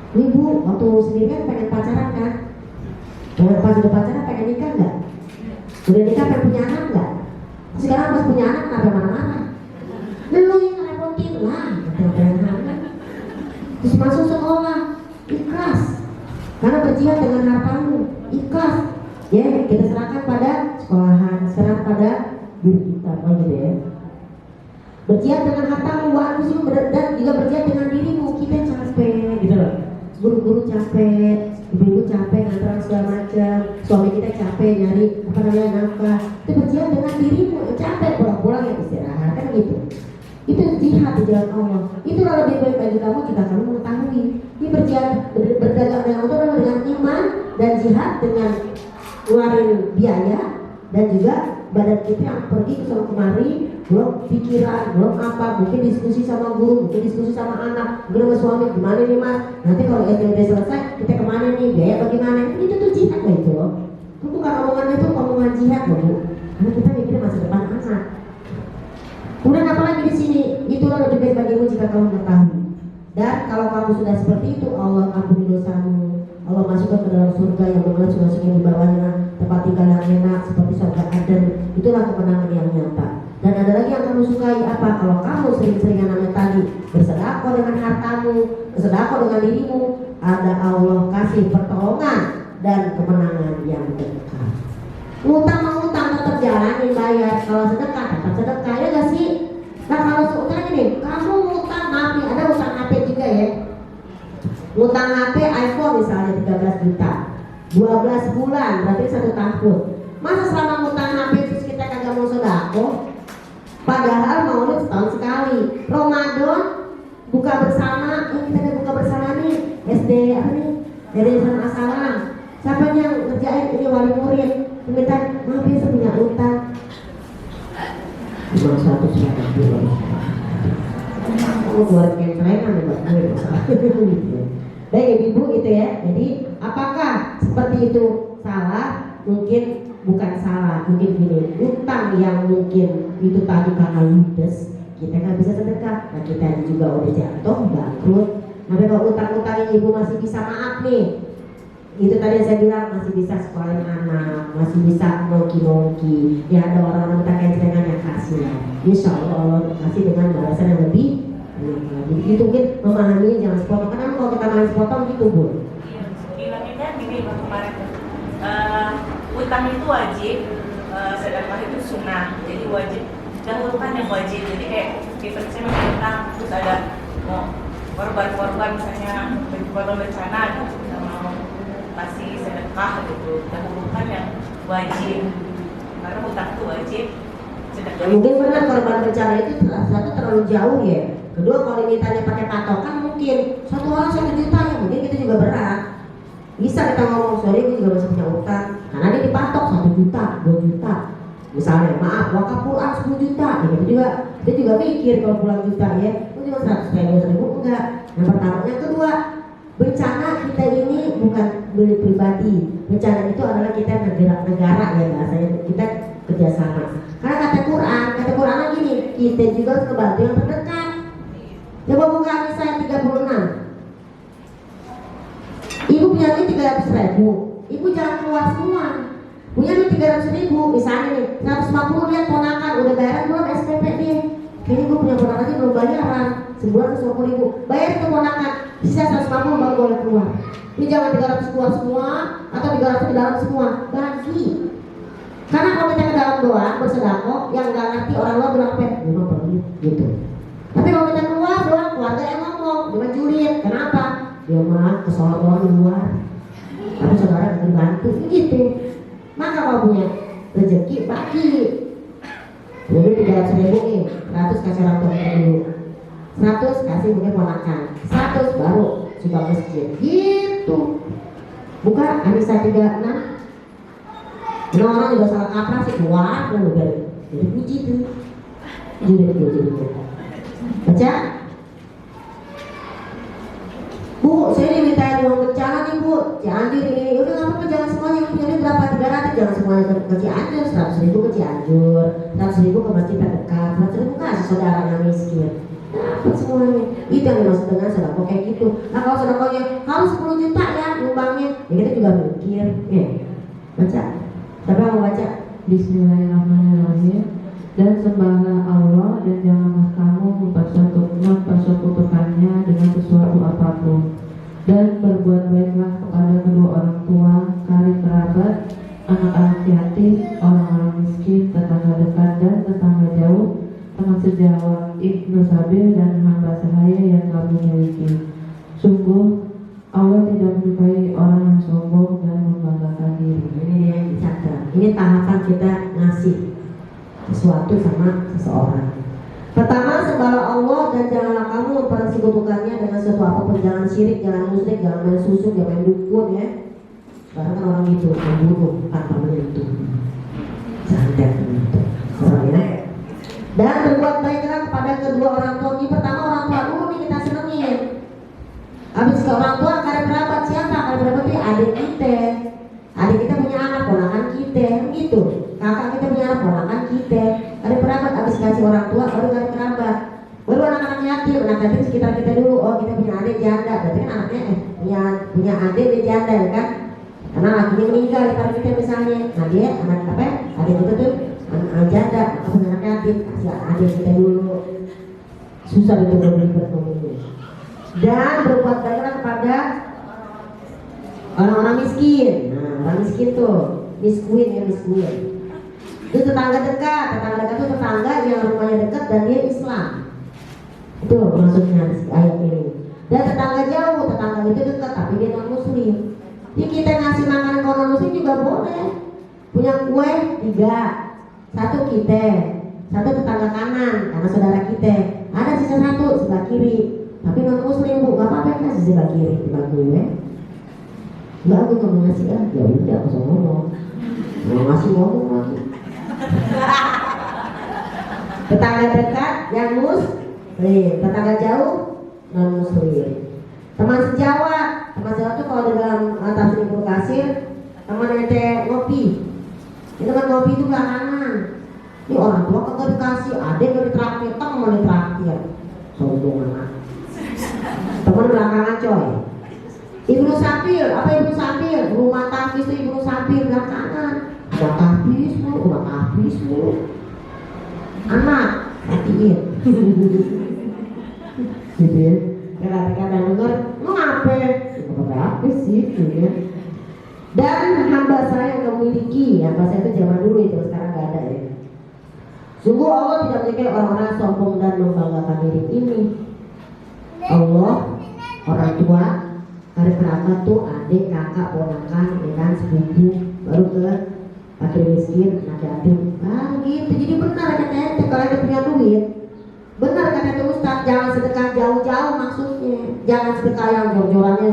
Ibu waktu sendiri kan pengen pacaran kan? Pas udah pacaran pengen nikah nggak? Udah nikah pengen punya anak nggak? Sekarang pas punya anak kenapa marah-marah? Lu yang ngerepotin lah, terus masuk sekolah ikhlas, karena berjihad dengan hartamu ikhlas. Ya kita serahkan pada sekolahan, serahkan pada diri kita, gitu ya. Berjihad dengan hartamu, dan juga berjihad dengan dirimu. Kita capek, gitu loh. Guru-guru capek, ibu-ibu capek ngantar segala macam, suami kita capek nyari nafkah. Itu berjihad dengan dirimu, capek pulang-pulang ya istirahat kan gitu. Itu jihad di jalan Allah. Itulah lebih baik bagi kamu jika kamu mengetahui. Ini berdagang dengan Allah adalah dengan iman dan jihad dengan keluarin biaya dan juga badan kita yang pergi ke sana kemari, belum pikiran, belum apa, mungkin diskusi sama guru, mungkin diskusi sama anak, mungkin sama suami, gimana nih mas, nanti kalau SDB selesai, kita kemana nih, biaya bagaimana, itu tuh jihad lah itu loh. Itu bukan omongannya itu omongan jihad loh Bu, karena kita mikir masa depan anak. Kemudian apalagi di sini, itulah lebih baik bagimu jika kamu mengetahui. Dan kalau kamu sudah seperti itu, Allah ampuni dosamu, Allah masukkan ke dalam surga yang mengalir sungai-sungai di bawahnya, tempat tinggal yang enak seperti surga Aden. Itulah kemenangan yang nyata. Dan ada lagi yang kamu sukai apa? Kalau kamu sering-sering yang namanya tadi bersedekah dengan hartamu, bersedekah dengan dirimu, ada Allah kasih pertolongan dan kemenangan yang dekat. Utang mau utang tetap jalanin bayar. Kalau sedekah tetap sedekah, ya gak sih? Nah kalau seutang ini, kamu utang HP, ada utang HP juga ya. Utang HP iPhone misalnya 13 juta 12 bulan, berarti 1 tahun. Masa selama utang HP terus kita kagak mau sedekah? Padahal maulid setahun sekali. Ramadan buka bersama, kita ada buka bersama nih SD apa nih? Dari Sana Asalam. Siapa yang ngerjain ini wali murid? Minta maaf ya saya punya utang. Cuma 100 juta. Oh, buat yang keren buat gue. Baik ibu itu ya. Jadi apakah seperti itu salah? Mungkin bukan salah, mungkin gini, utang yang mungkin itu tadi karena ludes, kita nggak bisa sedekah, nah kita juga udah jatuh bangkrut. Tapi kalau utang-utang ibu masih bisa maaf nih, itu tadi yang saya bilang masih bisa sekolahin anak, masih bisa noki-noki. Ya ada orang-orang minta kencengan yang kasih ya, insya Allah kasih dengan balasan yang lebih. Jadi itu mungkin memahaminya jangan sepotong, karena kalau kita main sepotong gitu Bu. Bilangnya kan gini Bang kemarin, utang itu wajib sedekah itu sunnah, jadi wajib dahulukan yang wajib. Jadi kayak difference-nya tentang terus ada mau korban misalnya korban bencana gitu, mau kasih sedekah gitu, dahulukan yang wajib karena hutang itu wajib. Ya, mungkin benar korban bencana itu satu terlalu jauh ya. Kedua kalau limitnya pakai patokan mungkin satu orang 1 juta ya mungkin kita juga berat. Bisa kita ngomong sorry gue juga masih punya utang karena dia dipatok 1 juta, 2 juta. Misalnya maaf wakaf Quran 10 juta, ya, kita juga mikir kalau pulang juta ya, itu cuma 100 ribu enggak. Yang pertama, yang kedua bencana kita ini bukan milik pribadi. Bencana itu adalah kita negara ya bahasanya kita kerjasama. Karena kata Quran gini, kita juga harus kebantu yang terdekat. Coba buka Yesaya 36. Ibu punya duit 300.000, ibu jangan keluar semua. Punya duit 300.000, misalnya nih 150 lihat ponakan udah bayaran belum SPP dia. Kayaknya gue punya ponakan aja belum bayaran, sebulan 150.000, bayar ke ponakan, sisa 150 baru boleh keluar. Ini jangan 300 keluar semua atau 300 ke dalam semua, bagi. Karena kalau kita ke dalam doang bersedekah, yang nggak ngerti orang luar bilang apa? Memang perlu gitu. Tapi kalau kita keluar doang, keluarga yang ngomong, dia julid. Kenapa? Dia mah kesoal doang di luar. Tapi saudara bisa bantu gitu. Maka kalau punya rezeki bagi. Jadi 300.000 nih, 100 kasih orang tua kita dulu, 100 kasih mungkin ponakan, 100 baru sudah masjid. Gitu. Bukan Anissa 36. Ini orang juga salah kaprah sih keluar dan udah jadi puji tuh. Jadi. Baca. Bu, saya dimintain uang bencana nih bu, Cianjur ini. Udah nggak apa-apa, jangan semuanya yang punya duit berapa 300, jangan semuanya ke Cianjur, 100.000 ke Cianjur, 100.000 ke masjid terdekat, 100.000 kasih saudara yang miskin. Dapat semuanya. Itu yang dimaksud dengan sedekah kayak gitu. Nah kalau sedekahnya harus 10 juta ya nyumbangnya, ya kita juga mikir. Ya, baca. Siapa yang mau baca? Bismillahirrahmanirrahim. Dan sembahlah Allah dan janganlah kamu mempersekutukannya dengan sesuatu apapun. Dan berbuat baiklah kepada kedua orang tua, karib kerabat, anak-anak yatim, orang-orang miskin, tetangga dekat dan tetangga jauh, teman sejawat, ibnu sabil dan hamba sahaya yang kamu miliki. Sungguh Allah tidak menyukai orang yang sombong dan membanggakan diri. Ini yang dicatat. Ini tahapan kita ngasih sesuatu sama seseorang. Pertama, sembahlah Allah dan janganlah kamu mempersekutukannya dengan sesuatu apapun. Jangan syirik, jangan musyrik, jangan main susuk, jangan main dukun ya. Sekarang kan orang itu membunuh tanpa menyentuh. Santet menyentuh. Orang ya. Dan berbuat baiklah kepada kedua orang tua. Ini pertama orang tua dulu nih kita senengin. Habis ke orang tua, karib kerabat siapa? Karib kerabat itu adik kita. Adik kita punya anak, ponakan kita, gitu. Kakak kita punya anak, ponakan kita. Karib kerabat habis kasih orang tua, baru karib kerabat. Baru anak-anak yatim, anak yatim sekitar kita dulu. Oh kita punya adik janda, berarti kan anaknya punya adik dia janda ya kan? Karena lakinya meninggal di depan kita misalnya. Nah dia anak apa? Adik kita tuh anak janda, atau anak yatim, kasih adik kita dulu. Susah itu berlibat ngomongnya. Dan berbuat baiklah kepada orang-orang miskin. Nah, orang miskin tuh miskin ya miskin. Itu tetangga dekat itu tetangga yang rumahnya dekat dan dia Islam. Itu maksudnya ayat ini. Dan tetangga jauh, tetangga itu dekat tapi dia non muslim. Jadi kita ngasih makanan ke non muslim juga boleh. Punya kue 3, 1 kita, 1 tetangga kanan karena saudara kita. Ada sisa 1 sebelah kiri. Tapi non muslim bu, gak apa-apa kan sisi sebelah kiri di gue. Enggak, aku gak mau ngasih ya udah aku sama ngomong. Mau ngasih ngomong lagi. Tetangga dekat yang muslim, tetangga jauh non muslim. Teman sejawat tuh kalau di dalam tafsir Ibnu Katsir, teman ente ngopi. Ini teman ngopi itu belakangan. Ini orang tua kagak dikasih, adek gak ditraktir, tak mau ditraktir. Sombong anak. Teman belakangan coy. Ibnu Sabil, apa Ibnu Sabil? Rumah tahfiz itu Ibnu Sabil belakangan. Rumah tahfiz bu. Anak, perhatiin. Gitu ya. Kadang-kadang denger, lu ngapain? Apa sih? Gitu ya. Dan hamba saya yang memiliki, hamba saya itu zaman dulu itu, sekarang nggak ada ya. Sungguh Allah tidak menyukai orang-orang sombong dan membanggakan diri ini. Allah, orang tua, karib kerabat tuh adik, kakak, ponakan, ya kan, sepupu, baru ke fakir miskin, anak yatim. Nah gitu, jadi benar katanya kalau ada punya duit, benar kata itu Ustaz, jangan sedekah jauh-jauh maksudnya, jangan sedekah yang jor-jorannya.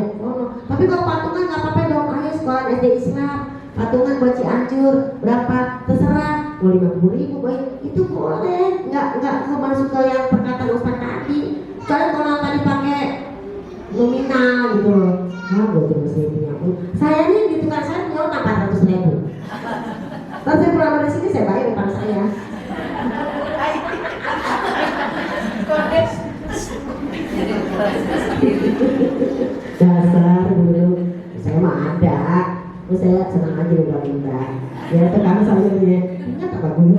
Tapi kalau patungan nggak apa-apa dong, ayo sekolah SD Islam, patungan buat Cianjur berapa terserah, mau 50.000 baik, itu boleh, nggak masuk ke yang perkataan Ustaz tadi. Soalnya kalau tadi pakai nominal gitu loh, gue terus punya aku. Saya nih di tukang saya punya utang 400.000. Lalu saya pulang dari sini saya bayar utang saya. Dasar dulu saya mah ada, terus saya senang aja udah minta. Ya tekan sambil dia ingat apa gue.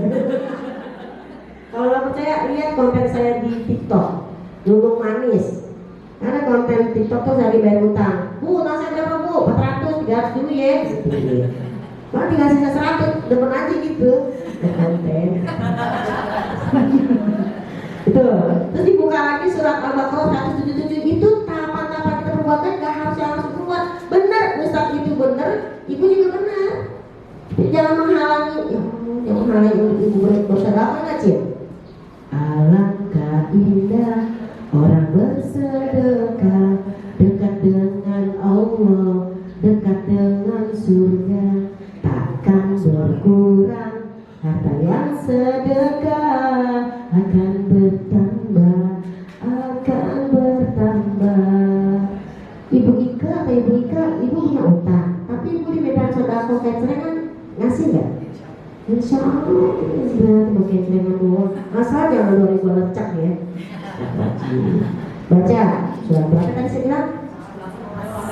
Kalau nggak percaya lihat konten saya di TikTok, Nulung Manis. Karena konten TikTok tuh saya dibayar utang. Bu, utang saya berapa bu? 400, 300 dulu ya. Kalau tinggal sisa 100, demen aja gitu. Konten. Betul. Terus dibuka lagi surat Al-Baqarah 177, itu tahapan-tahapan kita perbuatan gak harus yang langsung keluar. Benar, Ustaz itu benar, ibu juga benar. Jangan menghalangi, jangan menghalangi ibu bersedekah nggak Cik? Alangkah indah orang bersedekah, dekat dengan Allah, dekat dengan surga, takkan berkurang harta yang sedekah, akan bertambah, akan bertambah. Ibu Ika atau Ibu Ika, ibu punya utang, tapi ibu di medan sodako kecering kan ngasih nggak? Insya Allah, sudah pakai celengan doang. Asal jangan 2000 lecak ya. Baca surat berapa tadi saya bilang?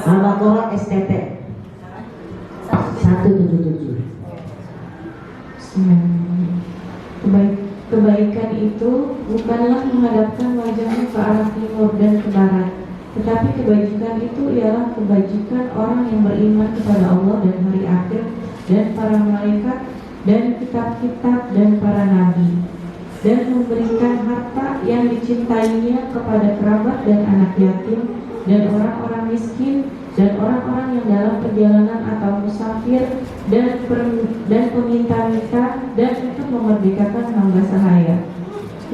Al-Baqarah STT 177. Kebaikan itu bukanlah menghadapkan wajahmu ke arah timur dan ke barat, tetapi kebajikan itu ialah kebajikan orang yang beriman kepada Allah dan hari akhir dan para malaikat dan kitab-kitab dan para nabi, dan memberikan harta yang dicintainya kepada kerabat dan anak yatim dan orang-orang miskin dan orang-orang yang dalam perjalanan atau musafir dan peminta-minta, dan untuk memerdekakan hamba sahaya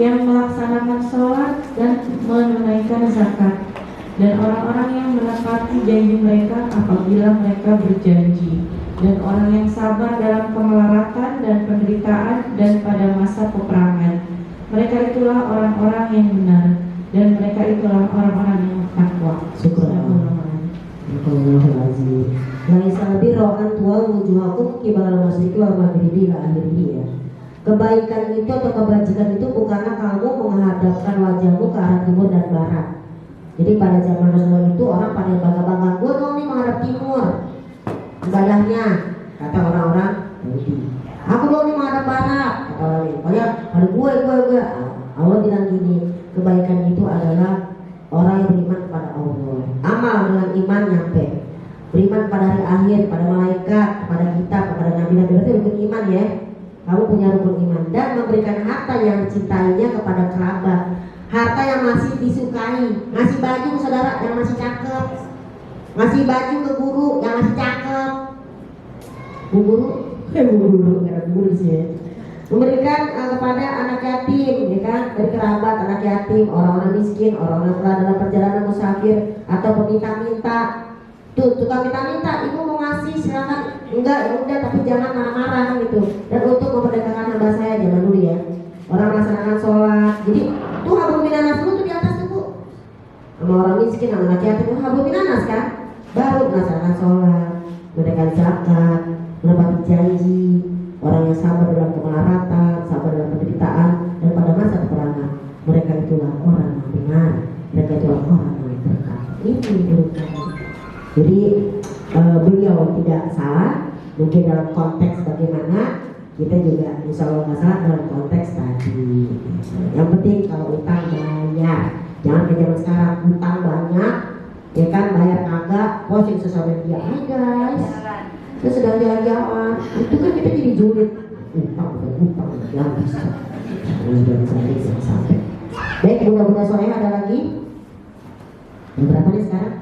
yang melaksanakan sholat dan menunaikan zakat, dan orang-orang yang menepati janji mereka apabila mereka berjanji, dan orang yang sabar dalam kemelaratan dan penderitaan dan pada masa peperangan. Mereka itulah orang-orang yang benar, dan mereka itulah orang-orang yang takwa. Syukurlah. Alhamdulillah. Laisa birra an tuwallu wujuhakum qibala al-masyriqi wal maghribi ila akhirih ya. Kebaikan itu atau kebajikan itu bukanlah kamu menghadapkan wajahmu ke arah timur dan barat. Jadi pada zaman Rasulullah itu orang pada bangga-bangga, gue dong nih menghadap timur ibadahnya, kata orang-orang Yahudi. Aku dong nih menghadap barat, kata orang lain. Pokoknya ada gue. Allah bilang gini, kebaikan itu adalah orang yang beriman kepada Allah, amal dengan iman nyampe, beriman pada hari akhir, pada malaikat, pada kitab, kepada nabi-nabi. Berarti rukun iman ya. Kamu punya rukun iman, dan memberikan harta yang dicintainya kepada kerabat, harta yang masih disukai, ngasih baju ke saudara yang masih cakep, ngasih baju ke guru yang masih cakep, bu guru karena guru sih. Memberikan kepada anak yatim, ya kan, dari kerabat anak yatim, orang-orang miskin, orang-orang telah dalam perjalanan musafir atau peminta-minta. Tuh, tukang minta-minta, ibu mau ngasih silakan, enggak ya udah, tapi jangan marah-marah gitu. Dan untuk memerdekakan hamba saya zaman dulu ya, orang melaksanakan sholat. Jadi tuh hablum minanas dulu tuh di atas tuh bu, sama orang miskin, sama anak yatim, hablum minanas kan, baru melaksanakan sholat, menunaikan zakat, menepati janji. Orang yang sabar dalam kemelaratan, sabar dalam penderitaan, dan pada masa peperangan. Mereka itulah orang yang benar, mereka itulah orang yang berkah. Ini urutan. Jadi beliau tidak salah, mungkin dalam konteks bagaimana, kita juga insya Allah nggak salah dalam konteks tadi. Yang penting kalau utang bayar, jangan kayak zaman sekarang utang banyak, ya kan, bayar kagak, posting sosial media, hai guys. Terus sedang jalan-jalan, itu kan kita jadi julid. Utang, ya bisa. Sudah sampai. Baik, bunda-bunda soleh ada lagi? Yang berapa nih sekarang?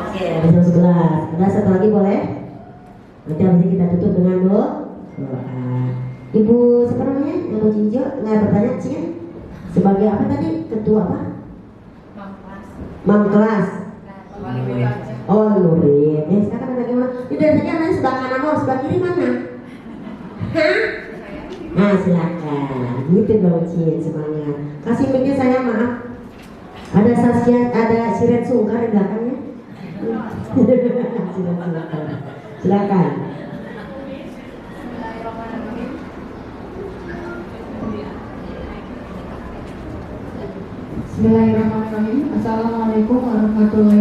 Oke, ada jam 11. Ada satu lagi boleh? Nanti habis ini kita tutup dengan doa. Ibu siapa namanya? Ibu Jinjo nggak bertanya sih? Sebagai apa tadi? Ketua apa? Mam kelas. Oh murid. Ya sekarang ada gimana? Ini dari tadi anaknya sebelah kanan mau, sebelah kiri mana? Hah? Nah silakan. Gitu dong Cin, semangat. Kasih mic saya, maaf. Ada Saskia, ada Siret Sungkar di belakangnya. Silakan. Bismillahirrahmanirrahim. Assalamualaikum warahmatullahi